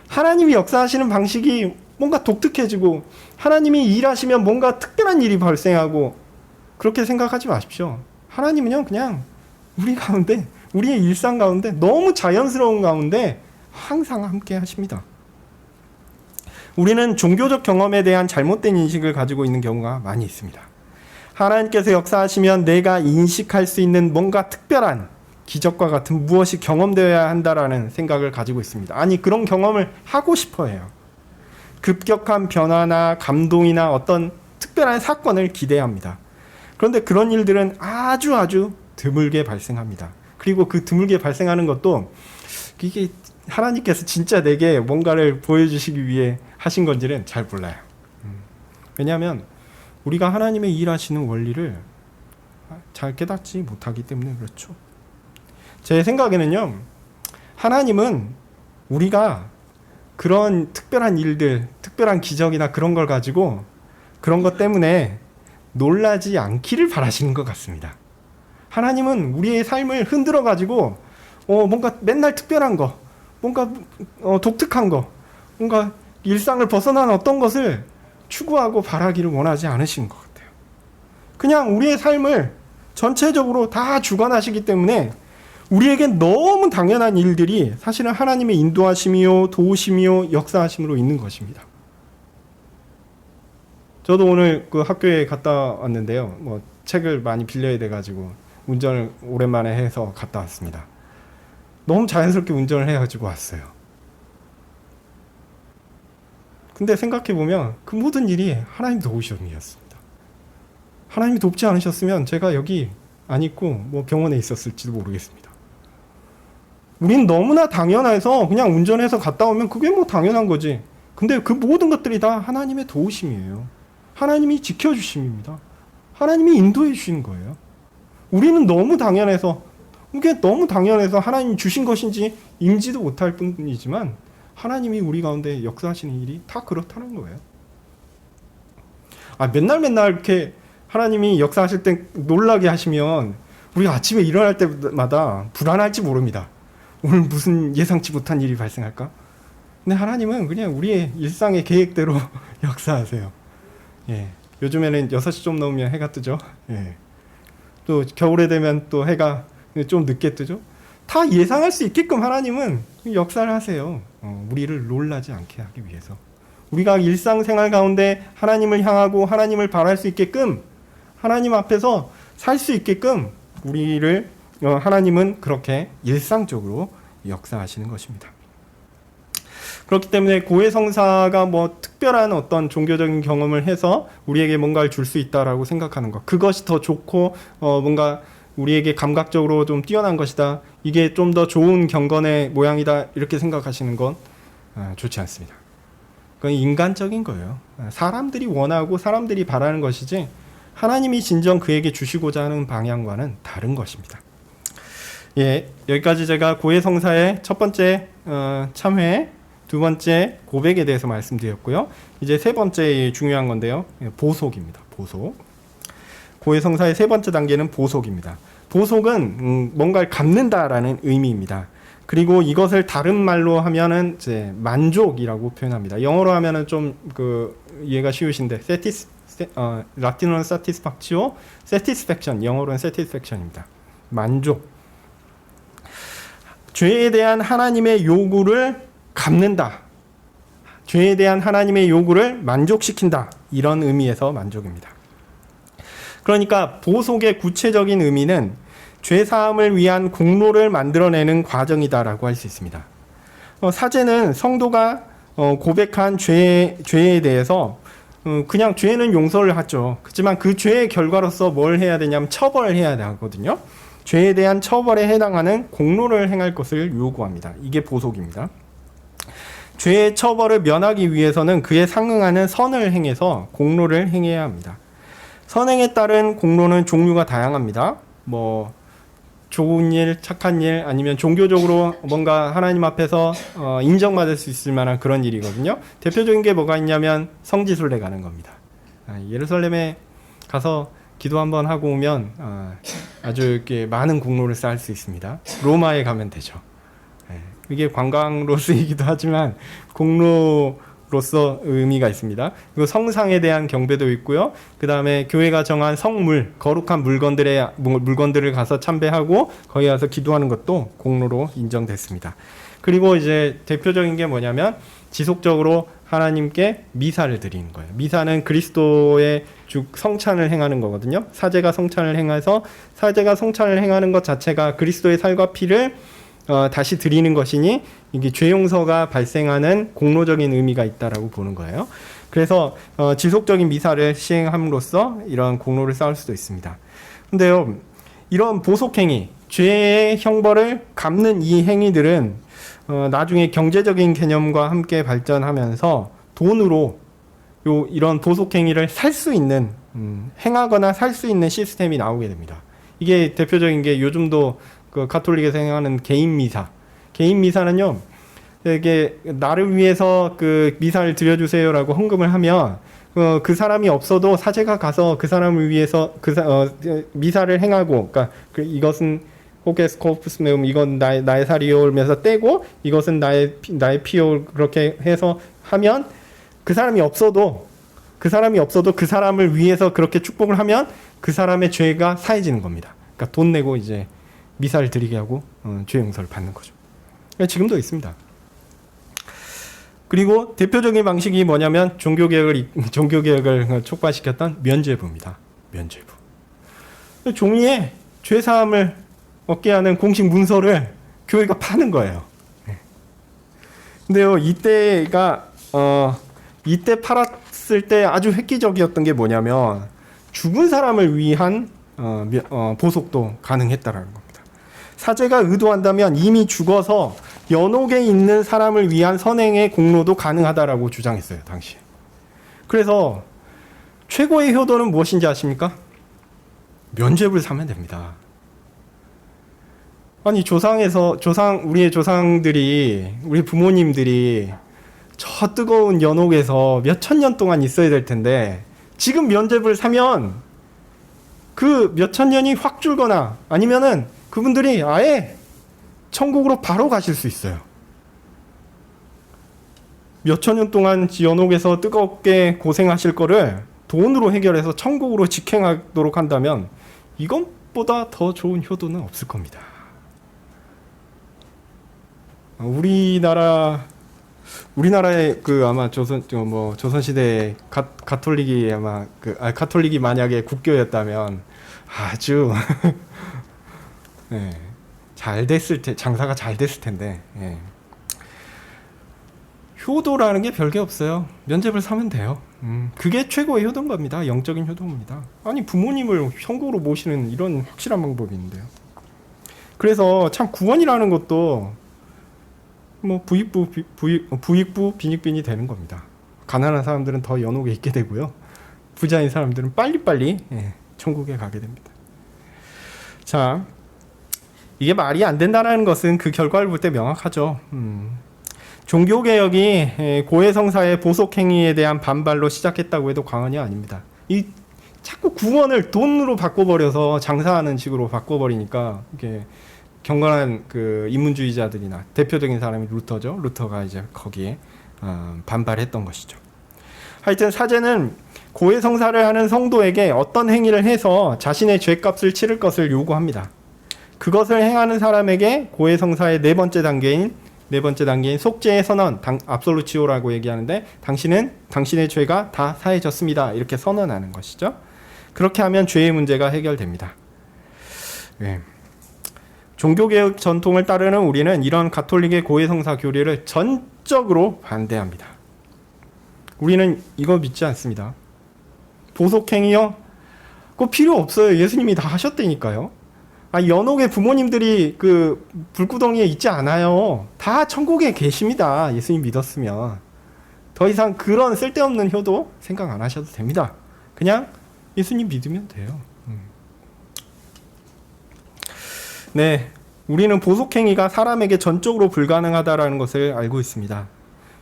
하나님이 역사하시는 방식이 뭔가 독특해지고 하나님이 일하시면 뭔가 특별한 일이 발생하고 그렇게 생각하지 마십시오. 하나님은요, 그냥 우리 가운데, 우리의 일상 가운데 너무 자연스러운 가운데 항상 함께 하십니다. 우리는 종교적 경험에 대한 잘못된 인식을 가지고 있는 경우가 많이 있습니다. 하나님께서 역사하시면 내가 인식할 수 있는 뭔가 특별한 기적과 같은 무엇이 경험되어야 한다라는 생각을 가지고 있습니다. 아니, 그런 경험을 하고 싶어 해요. 급격한 변화나 감동이나 어떤 특별한 사건을 기대합니다. 그런데 그런 일들은 아주 드물게 발생합니다. 그리고 그 드물게 발생하는 것도 이게 하나님께서 진짜 내게 뭔가를 보여주시기 위해 하신 건지는 잘 몰라요. 왜냐하면 우리가 하나님의 일하시는 원리를 잘 깨닫지 못하기 때문에 그렇죠. 제 생각에는요, 하나님은 우리가 그런 특별한 일들, 특별한 기적이나 그런 걸 가지고 그런 것 때문에 놀라지 않기를 바라시는 것 같습니다. 하나님은 우리의 삶을 흔들어 가지고 뭔가 맨날 특별한 거, 뭔가 독특한 거, 뭔가 일상을 벗어난 어떤 것을 추구하고 바라기를 원하지 않으신 것 같아요. 그냥 우리의 삶을 전체적으로 다 주관하시기 때문에 우리에겐 너무 당연한 일들이 사실은 하나님의 인도하심이요, 도우심이요, 역사하심으로 있는 것입니다. 저도 오늘 그 학교에 갔다 왔는데요. 책을 많이 빌려야 돼가지고 운전을 오랜만에 해서 갔다 왔습니다. 너무 자연스럽게 운전을 해가지고 왔어요. 근데 생각해보면 그 모든 일이 하나님 도우심이었습니다. 하나님이 돕지 않으셨으면 제가 여기 안 있고 병원에 있었을지도 모르겠습니다. 우린 너무나 당연해서 그냥 운전해서 갔다 오면 그게 당연한 거지. 근데 그 모든 것들이 다 하나님의 도우심이에요. 하나님이 지켜주심입니다. 하나님이 인도해 주시는 거예요. 우리는 너무 당연해서, 이게 너무 당연해서 하나님이 주신 것인지 인지도 못할 뿐이지만 하나님이 우리 가운데 역사하시는 일이 다 그렇다는 거예요. 맨날 이렇게 하나님이 역사하실 때 놀라게 하시면 우리가 아침에 일어날 때마다 불안할지 모릅니다. 오늘 무슨 예상치 못한 일이 발생할까? 근데 하나님은 그냥 우리의 일상의 계획대로 역사하세요. 요즘에는 6시 좀 넘으면 해가 뜨죠. 또 겨울에 되면 또 해가 좀 늦게 뜨죠. 다 예상할 수 있게끔 하나님은 역사를 하세요. 우리를 놀라지 않게 하기 위해서. 우리가 일상생활 가운데 하나님을 향하고 하나님을 바랄 수 있게끔, 하나님 앞에서 살 수 있게끔 우리를 하나님은 그렇게 일상적으로 역사하시는 것입니다. 그렇기 때문에 고해성사가 특별한 어떤 종교적인 경험을 해서 우리에게 뭔가를 줄 수 있다라고 생각하는 것, 그것이 더 좋고 뭔가 우리에게 감각적으로 좀 뛰어난 것이다, 이게 좀 더 좋은 경건의 모양이다, 이렇게 생각하시는 건 좋지 않습니다. 그건 인간적인 거예요. 사람들이 원하고 사람들이 바라는 것이지 하나님이 진정 그에게 주시고자 하는 방향과는 다른 것입니다. 여기까지 제가 고해성사의 첫 번째 참회, 두 번째 고백에 대해서 말씀드렸고요. 이제 세 번째 중요한 건데요. 보속입니다. 보속. 고해성사의 세 번째 단계는 보속입니다. 보속은 뭔가를 갚는다라는 의미입니다. 그리고 이것을 다른 말로 하면은 이제 만족이라고 표현합니다. 영어로 하면은 좀 그 이해가 쉬우신데 라틴어는 satisfactio, satisfaction, 영어로는 satisfaction입니다. 만족. 죄에 대한 하나님의 요구를 갚는다. 죄에 대한 하나님의 요구를 만족시킨다. 이런 의미에서 만족입니다. 그러니까 보속의 구체적인 의미는 죄 사함을 위한 공로를 만들어내는 과정이다라고 할 수 있습니다. 사제는 성도가 고백한 죄에 대해서 그냥 죄는 용서를 하죠. 그렇지만 그 죄의 결과로서 뭘 해야 되냐면 처벌해야 하거든요. 죄에 대한 처벌에 해당하는 공로를 행할 것을 요구합니다. 이게 보속입니다. 죄의 처벌을 면하기 위해서는 그에 상응하는 선을 행해서 공로를 행해야 합니다. 선행에 따른 공로는 종류가 다양합니다. 뭐 좋은 일, 착한 일, 아니면 종교적으로 뭔가 하나님 앞에서 인정받을 수 있을 만한 그런 일이거든요. 대표적인 게 뭐가 있냐면 성지순례 가는 겁니다. 예루살렘에 가서 기도 한번 하고 오면 아주 이렇게 많은 공로를 쌓을 수 있습니다. 로마에 가면 되죠. 이게 관광으로 쓰이기도 하지만 공로로서 의미가 있습니다. 그리고 성상에 대한 경배도 있고요. 그 다음에 교회가 정한 성물, 거룩한 물건들을 가서 참배하고 거기 가서 기도하는 것도 공로로 인정됐습니다. 그리고 이제 대표적인 게 뭐냐면 지속적으로 하나님께 미사를 드리는 거예요. 미사는 그리스도의 성찬을 행하는 거거든요. 사제가 성찬을 행해서 사제가 성찬을 행하는 것 자체가 그리스도의 살과 피를 다시 드리는 것이니 이게 죄 용서가 발생하는 공로적인 의미가 있다라고 보는 거예요. 그래서 지속적인 미사를 시행함으로써 이런 공로를 쌓을 수도 있습니다. 근데요, 이런 보속행위, 죄의 형벌을 갚는 이 행위들은 나중에 경제적인 개념과 함께 발전하면서 돈으로 이런 보속행위를 살 수 있는 행하거나 살 수 있는 시스템이 나오게 됩니다. 이게 대표적인 게 요즘도 그 가톨릭에서 행하는 개인 미사. 개인 미사는요, 이게 나를 위해서 그 미사를 드려주세요라고 헌금을 하면 그 사람이 없어도 사제가 가서 그 사람을 위해서 미사를 행하고, 그러니까 이것은 호게스 코프스 메움, 이건 나의 살이오면서 떼고 이것은 나의 피오, 그렇게 해서 하면 그 사람이 없어도 그 사람을 위해서 그렇게 축복을 하면 그 사람의 죄가 사해지는 겁니다. 그러니까 돈 내고 이제 미사를 드리게 하고 죄 용서를 받는 거죠. 지금도 있습니다. 그리고 대표적인 방식이 뭐냐면 종교개혁을 촉발시켰던 면죄부입니다. 면죄부. 종이에 죄사함을 얻게 하는 공식 문서를 교회가 파는 거예요. 근데요, 이때 팔았을 때 아주 획기적이었던 게 뭐냐면 죽은 사람을 위한 보속도 가능했다라는 겁니다. 사제가 의도한다면 이미 죽어서 연옥에 있는 사람을 위한 선행의 공로도 가능하다라고 주장했어요, 당시에. 그래서 최고의 효도는 무엇인지 아십니까? 면죄부를 사면 됩니다. 아니, 우리의 조상들이, 우리 부모님들이 저 뜨거운 연옥에서 몇천 년 동안 있어야 될 텐데, 지금 면죄부를 사면 그 몇천 년이 확 줄거나 아니면은 그분들이 아예 천국으로 바로 가실 수 있어요. 몇천 년 동안 연옥에서 뜨겁게 고생하실 거를 돈으로 해결해서 천국으로 직행하도록 한다면 이것보다 더 좋은 효도는 없을 겁니다. 우리나라의 아마 조선시대 가톨릭이 가톨릭이 만약에 국교였다면 아주 네, 장사가 잘 됐을 텐데, 예. 효도라는 게 별게 없어요. 면죄부를 사면 돼요. 그게 최고의 효도인 겁니다. 영적인 효도입니다. 아니, 부모님을 천국으로 모시는 이런 확실한 방법이 있는데요. 그래서 참 구원이라는 것도 부익부 빈익빈이 되는 겁니다. 가난한 사람들은 더 연옥에 있게 되고요. 부자인 사람들은 빨리빨리 천국에 가게 됩니다. 자, 이게 말이 안 된다는 것은 그 결과를 볼 때 명확하죠. 종교개혁이 고해성사의 보속행위에 대한 반발로 시작했다고 해도 과언이 아닙니다. 이 자꾸 구원을 돈으로 바꿔버려서 장사하는 식으로 바꿔버리니까 이게 경건한 그 인문주의자들이나 대표적인 사람이 루터죠. 루터가 이제 거기에 반발했던 것이죠. 하여튼 사제는 고해성사를 하는 성도에게 어떤 행위를 해서 자신의 죄값을 치를 것을 요구합니다. 그것을 행하는 사람에게 고해성사의 네 번째 단계인 속죄의 선언, 압솔루치오라고 얘기하는데, 당신의 죄가 다 사해졌습니다, 이렇게 선언하는 것이죠. 그렇게 하면 죄의 문제가 해결됩니다. 네. 종교개혁 전통을 따르는 우리는 이런 가톨릭의 고해성사 교리를 전적으로 반대합니다. 우리는 이거 믿지 않습니다. 보속행위요? 그거 필요 없어요. 예수님이 다 하셨다니까요. 연옥의 부모님들이 그 불구덩이에 있지 않아요. 다 천국에 계십니다. 예수님 믿었으면. 더 이상 그런 쓸데없는 효도 생각 안 하셔도 됩니다. 그냥 예수님 믿으면 돼요. 네, 우리는 보속행위가 사람에게 전적으로 불가능하다라는 것을 알고 있습니다.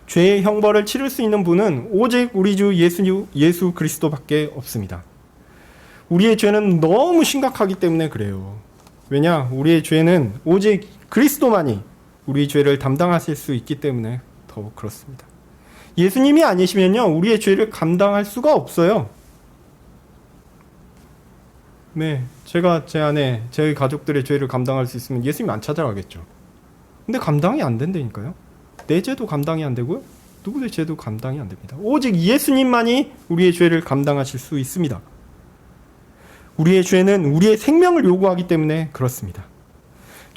죄의 형벌을 치를 수 있는 분은 오직 우리 주 예수 그리스도밖에 없습니다. 우리의 죄는 너무 심각하기 때문에 그래요. 왜냐? 우리의 죄는 오직 그리스도만이 우리 죄를 담당하실 수 있기 때문에 더욱 그렇습니다. 예수님이 아니시면요, 우리의 죄를 감당할 수가 없어요. 네, 제가 제 아내, 제 가족들의 죄를 감당할 수 있으면 예수님 안 찾아가겠죠. 근데 감당이 안 된다니까요. 내 죄도 감당이 안 되고요, 누구의 죄도 감당이 안 됩니다. 오직 예수님만이 우리의 죄를 감당하실 수 있습니다. 우리의 죄는 우리의 생명을 요구하기 때문에 그렇습니다.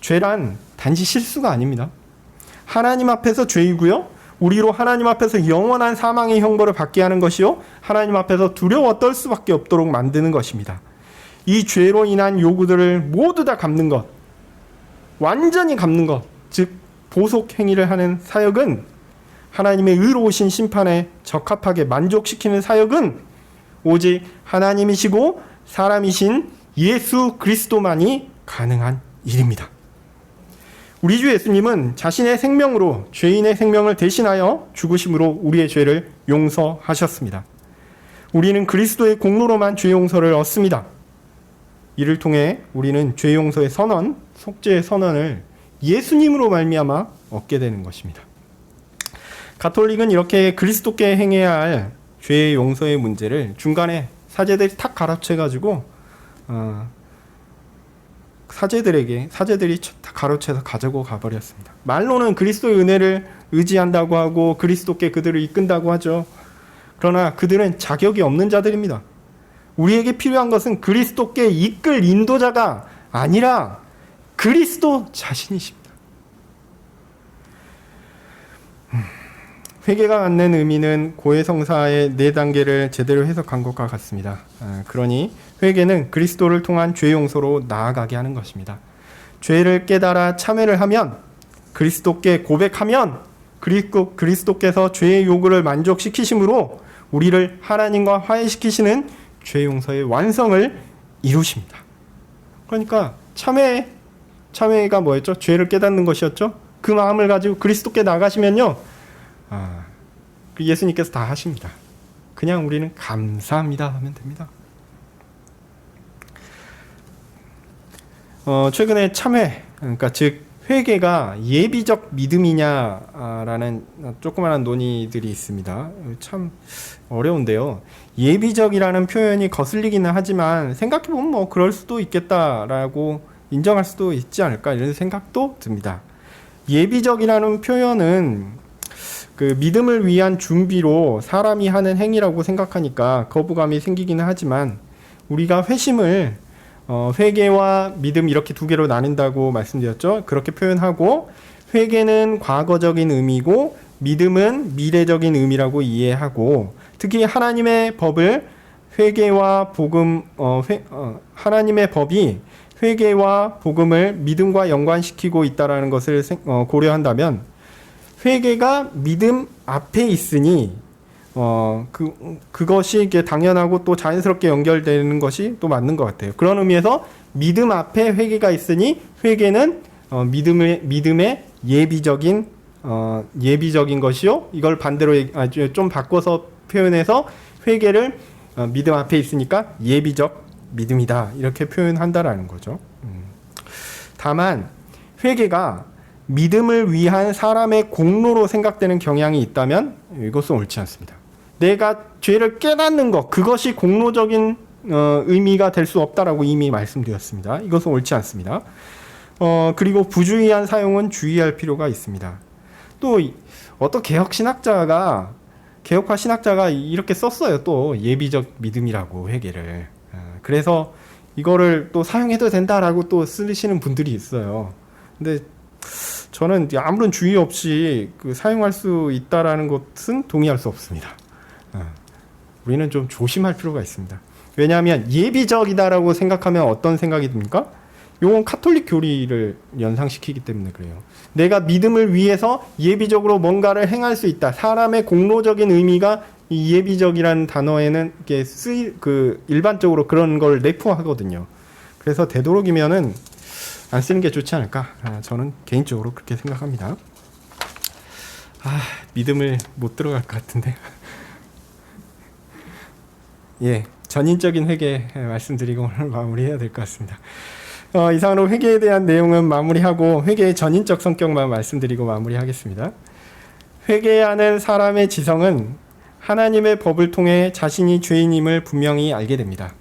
죄란 단지 실수가 아닙니다. 하나님 앞에서 죄이고요, 우리로 하나님 앞에서 영원한 사망의 형벌을 받게 하는 것이요, 하나님 앞에서 두려워 떨 수밖에 없도록 만드는 것입니다. 이 죄로 인한 요구들을 모두 다 갚는 것, 완전히 갚는 것, 즉 보속 행위를 하는 사역은, 하나님의 의로우신 심판에 적합하게 만족시키는 사역은 오직 하나님이시고 사람이신 예수 그리스도만이 가능한 일입니다. 우리 주 예수님은 자신의 생명으로 죄인의 생명을 대신하여 죽으심으로 우리의 죄를 용서하셨습니다. 우리는 그리스도의 공로로만 죄 용서를 얻습니다. 이를 통해 우리는 죄 용서의 선언, 속죄의 선언을 예수님으로 말미암아 얻게 되는 것입니다. 가톨릭은 이렇게 그리스도께 행해야 할 죄의 용서의 문제를 중간에 사제들이 탁 가로채가지고 사제들이 다 가로채서 가지고 가버렸습니다. 말로는 그리스도의 은혜를 의지한다고 하고 그리스도께 그들을 이끈다고 하죠. 그러나 그들은 자격이 없는 자들입니다. 우리에게 필요한 것은 그리스도께 이끌 인도자가 아니라 그리스도 자신이십니다. 회개가 갖는 의미는 고해성사의 4단계를 제대로 해석한 것과 같습니다. 그러니 회개는 그리스도를 통한 죄 용서로 나아가게 하는 것입니다. 죄를 깨달아 참회를 하면, 그리스도께 고백하면 그리스도께서 죄의 요구를 만족시키심으로 우리를 하나님과 화해시키시는 죄 용서의 완성을 이루십니다. 그러니까 참회가 뭐였죠? 죄를 깨닫는 것이었죠. 그 마음을 가지고 그리스도께 나가시면요, 예수님께서 다 하십니다. 그냥 우리는 감사합니다 하면 됩니다. 최근에 참회, 그러니까 즉 회개가 예비적 믿음이냐라는 조그마한 논의들이 있습니다. 참 어려운데요. 예비적이라는 표현이 거슬리기는 하지만 생각해보면 뭐 그럴 수도 있겠다라고 인정할 수도 있지 않을까, 이런 생각도 듭니다. 예비적이라는 표현은 그 믿음을 위한 준비로 사람이 하는 행위라고 생각하니까 거부감이 생기기는 하지만, 우리가 회심을 회개와 믿음 이렇게 두 개로 나눈다고 말씀드렸죠. 그렇게 표현하고, 회개는 과거적인 의미고 믿음은 미래적인 의미라고 이해하고, 특히 하나님의 법을 회개와 복음, 하나님의 법이 회개와 복음을 믿음과 연관시키고 있다라는 것을 고려한다면, 회개가 믿음 앞에 있으니 그것이 이게 당연하고 또 자연스럽게 연결되는 것이 또 맞는 것 같아요. 그런 의미에서 믿음 앞에 회개가 있으니 회개는 믿음의 예비적인 것이요. 이걸 반대로 좀 바꿔서 표현해서 회개를 믿음 앞에 있으니까 예비적 믿음이다, 이렇게 표현한다라는 거죠. 다만 회개가 믿음을 위한 사람의 공로로 생각되는 경향이 있다면 이것은 옳지 않습니다. 내가 죄를 깨닫는 것, 그것이 공로적인 의미가 될 수 없다라고 이미 말씀드렸습니다. 이것은 옳지 않습니다. 그리고 부주의한 사용은 주의할 필요가 있습니다. 또 어떤 개혁화 신학자가 이렇게 썼어요. 또 예비적 믿음이라고 회개를. 그래서 이거를 또 사용해도 된다라고 또 쓰시는 분들이 있어요. 근데 저는 아무런 주의 없이 사용할 수 있다라는 것은 동의할 수 없습니다. 우리는 좀 조심할 필요가 있습니다. 왜냐하면 예비적이다라고 생각하면 어떤 생각이 듭니까? 이건 카톨릭 교리를 연상시키기 때문에 그래요. 내가 믿음을 위해서 예비적으로 뭔가를 행할 수 있다. 사람의 공로적인 의미가 이 예비적이라는 단어에는 이게 일반적으로 그런 걸 내포하거든요. 그래서 되도록이면은 안 쓰는 게 좋지 않을까? 저는 개인적으로 그렇게 생각합니다. 믿음을 못 들어갈 것 같은데. 예, 전인적인 회개 말씀드리고 오늘 마무리해야 될 것 같습니다. 이상으로 회개에 대한 내용은 마무리하고 회개의 전인적 성격만 말씀드리고 마무리하겠습니다. 회개하는 사람의 지성은 하나님의 법을 통해 자신이 죄인임을 분명히 알게 됩니다.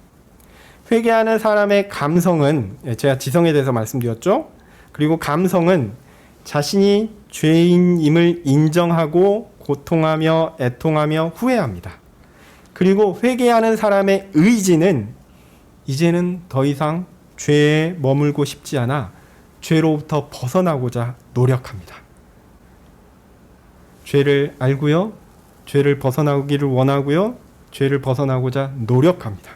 회개하는 사람의 감성은, 제가 지성에 대해서 말씀드렸죠. 그리고 감성은 자신이 죄인임을 인정하고 고통하며 애통하며 후회합니다. 그리고 회개하는 사람의 의지는 이제는 더 이상 죄에 머물고 싶지 않아 죄로부터 벗어나고자 노력합니다. 죄를 알고요. 죄를 벗어나기를 원하고요. 죄를 벗어나고자 노력합니다.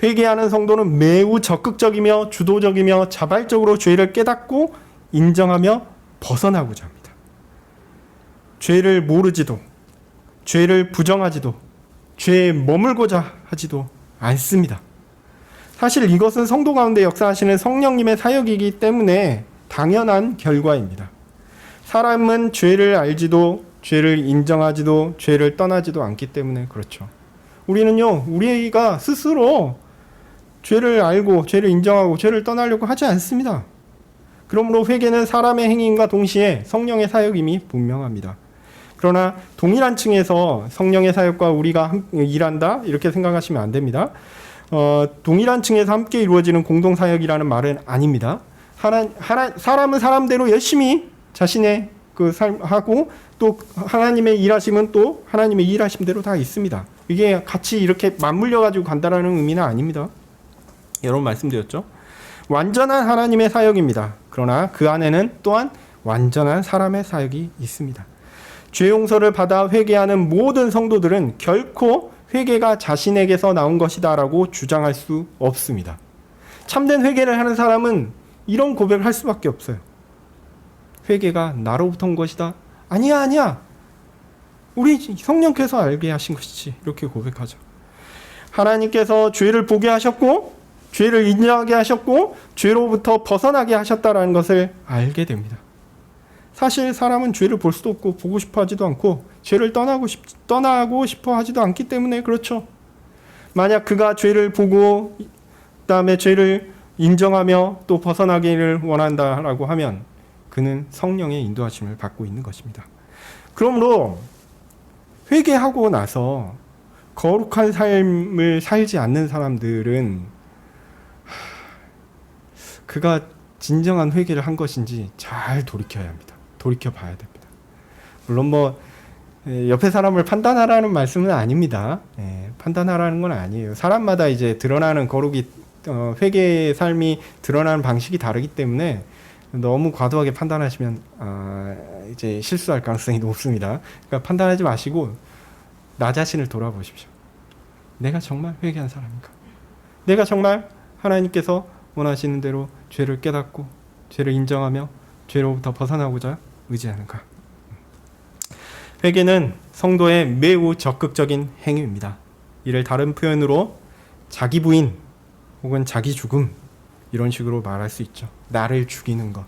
회개하는 성도는 매우 적극적이며 주도적이며 자발적으로 죄를 깨닫고 인정하며 벗어나고자 합니다. 죄를 모르지도, 죄를 부정하지도, 죄에 머물고자 하지도 않습니다. 사실 이것은 성도 가운데 역사하시는 성령님의 사역이기 때문에 당연한 결과입니다. 사람은 죄를 알지도, 죄를 인정하지도, 죄를 떠나지도 않기 때문에 그렇죠. 우리는요, 우리가 스스로 죄를 알고, 죄를 인정하고, 죄를 떠나려고 하지 않습니다. 그러므로 회개는 사람의 행위인과 동시에 성령의 사역임이 분명합니다. 그러나 동일한 층에서 성령의 사역과 우리가 일한다 이렇게 생각하시면 안 됩니다. 동일한 층에서 함께 이루어지는 공동사역이라는 말은 아닙니다. 사람은 사람대로 열심히 자신의 그 삶하고 또 하나님의 일하심은 또 하나님의 일하심대로 다 있습니다. 이게 같이 이렇게 맞물려 가지고 간다라는 의미는 아닙니다. 여러분 말씀드렸죠. 완전한 하나님의 사역입니다. 그러나 그 안에는 또한 완전한 사람의 사역이 있습니다. 죄 용서를 받아 회개하는 모든 성도들은 결코 회개가 자신에게서 나온 것이다라고 주장할 수 없습니다. 참된 회개를 하는 사람은 이런 고백을 할 수밖에 없어요. 회개가 나로부터 온 것이다. 아니야. 우리 성령께서 알게 하신 것이지. 이렇게 고백하죠. 하나님께서 죄를 보게 하셨고 죄를 인정하게 하셨고 죄로부터 벗어나게 하셨다라는 것을 알게 됩니다. 사실 사람은 죄를 볼 수도 없고 보고 싶어 하지도 않고 죄를 떠나고 싶어 하지도 않기 때문에 그렇죠. 만약 그가 죄를 보고 그다음에 죄를 인정하며 또 벗어나기를 원한다라고 하면 그는 성령의 인도하심을 받고 있는 것입니다. 그러므로 회개하고 나서 거룩한 삶을 살지 않는 사람들은 그가 진정한 회개를 한 것인지 잘 돌이켜야 합니다. 돌이켜봐야 됩니다. 물론 옆에 사람을 판단하라는 말씀은 아닙니다. 판단하라는 건 아니에요. 사람마다 이제 드러나는 거룩이 회개의 삶이 드러나는 방식이 다르기 때문에 너무 과도하게 판단하시면 이제 실수할 가능성이 높습니다. 그러니까 판단하지 마시고 나 자신을 돌아보십시오. 내가 정말 회개한 사람인가? 내가 정말 하나님께서 원하시는 대로 죄를 깨닫고 죄를 인정하며 죄로부터 벗어나고자 의지하는가? 회개는 성도의 매우 적극적인 행위입니다. 이를 다른 표현으로 자기 부인 혹은 자기 죽음 이런 식으로 말할 수 있죠. 나를 죽이는 것.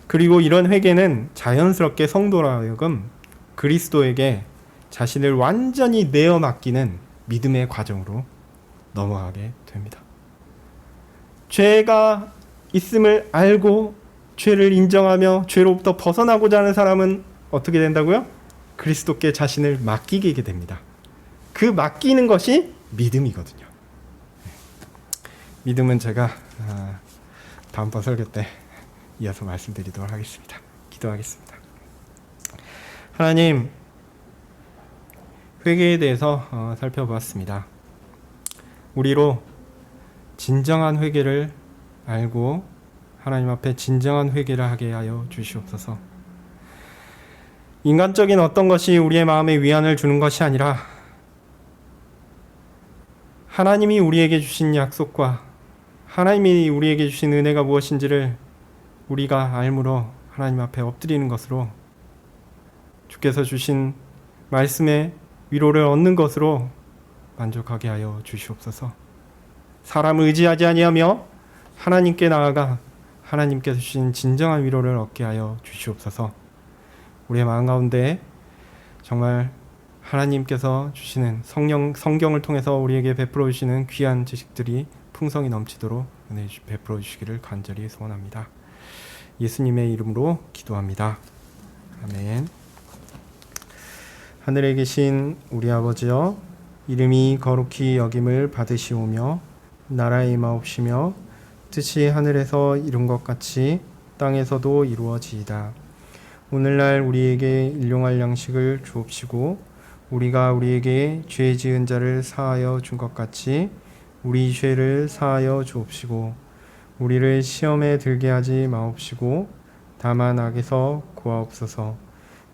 그리고 이런 회개는 자연스럽게 성도라 하여금 그리스도에게 자신을 완전히 내어 맡기는 믿음의 과정으로 넘어가게 됩니다. 죄가 있음을 알고 죄를 인정하며 죄로부터 벗어나고자 하는 사람은 어떻게 된다고요? 그리스도께 자신을 맡기게 됩니다. 그 맡기는 것이 믿음이거든요. 믿음은 제가 다음번 설교 때 이어서 말씀드리도록 하겠습니다. 기도하겠습니다. 하나님, 회개에 대해서 살펴보았습니다. 우리로 진정한 회개를 알고 하나님 앞에 진정한 회개를 하게 하여 주시옵소서. 인간적인 어떤 것이 우리의 마음에 위안을 주는 것이 아니라 하나님이 우리에게 주신 약속과 하나님이 우리에게 주신 은혜가 무엇인지를 우리가 알므로 하나님 앞에 엎드리는 것으로 주께서 주신 말씀의 위로를 얻는 것으로 만족하게 하여 주시옵소서. 사람을 의지하지 아니하며 하나님께 나아가 하나님께서 주신 진정한 위로를 얻게 하여 주시옵소서. 우리의 마음 가운데 정말 하나님께서 주시는 성경을 통해서 우리에게 베풀어 주시는 귀한 지식들이 풍성히 넘치도록 은혜 베풀어 주시기를 간절히 소원합니다. 예수님의 이름으로 기도합니다. 아멘. 하늘에 계신 우리 아버지여, 이름이 거룩히 여김을 받으시오며 나라의 임하옵시며 뜻이 하늘에서 이룬 것 같이 땅에서도 이루어지이다. 오늘날 우리에게 일용할 양식을 주옵시고 우리가 우리에게 죄 지은 자를 사하여 준 것 같이 우리 죄를 사하여 주옵시고 우리를 시험에 들게 하지 마옵시고 다만 악에서 구하옵소서.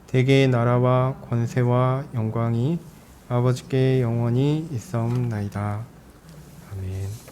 대개의 나라와 권세와 영광이 아버지께 영원히 있사옵나이다. 아멘.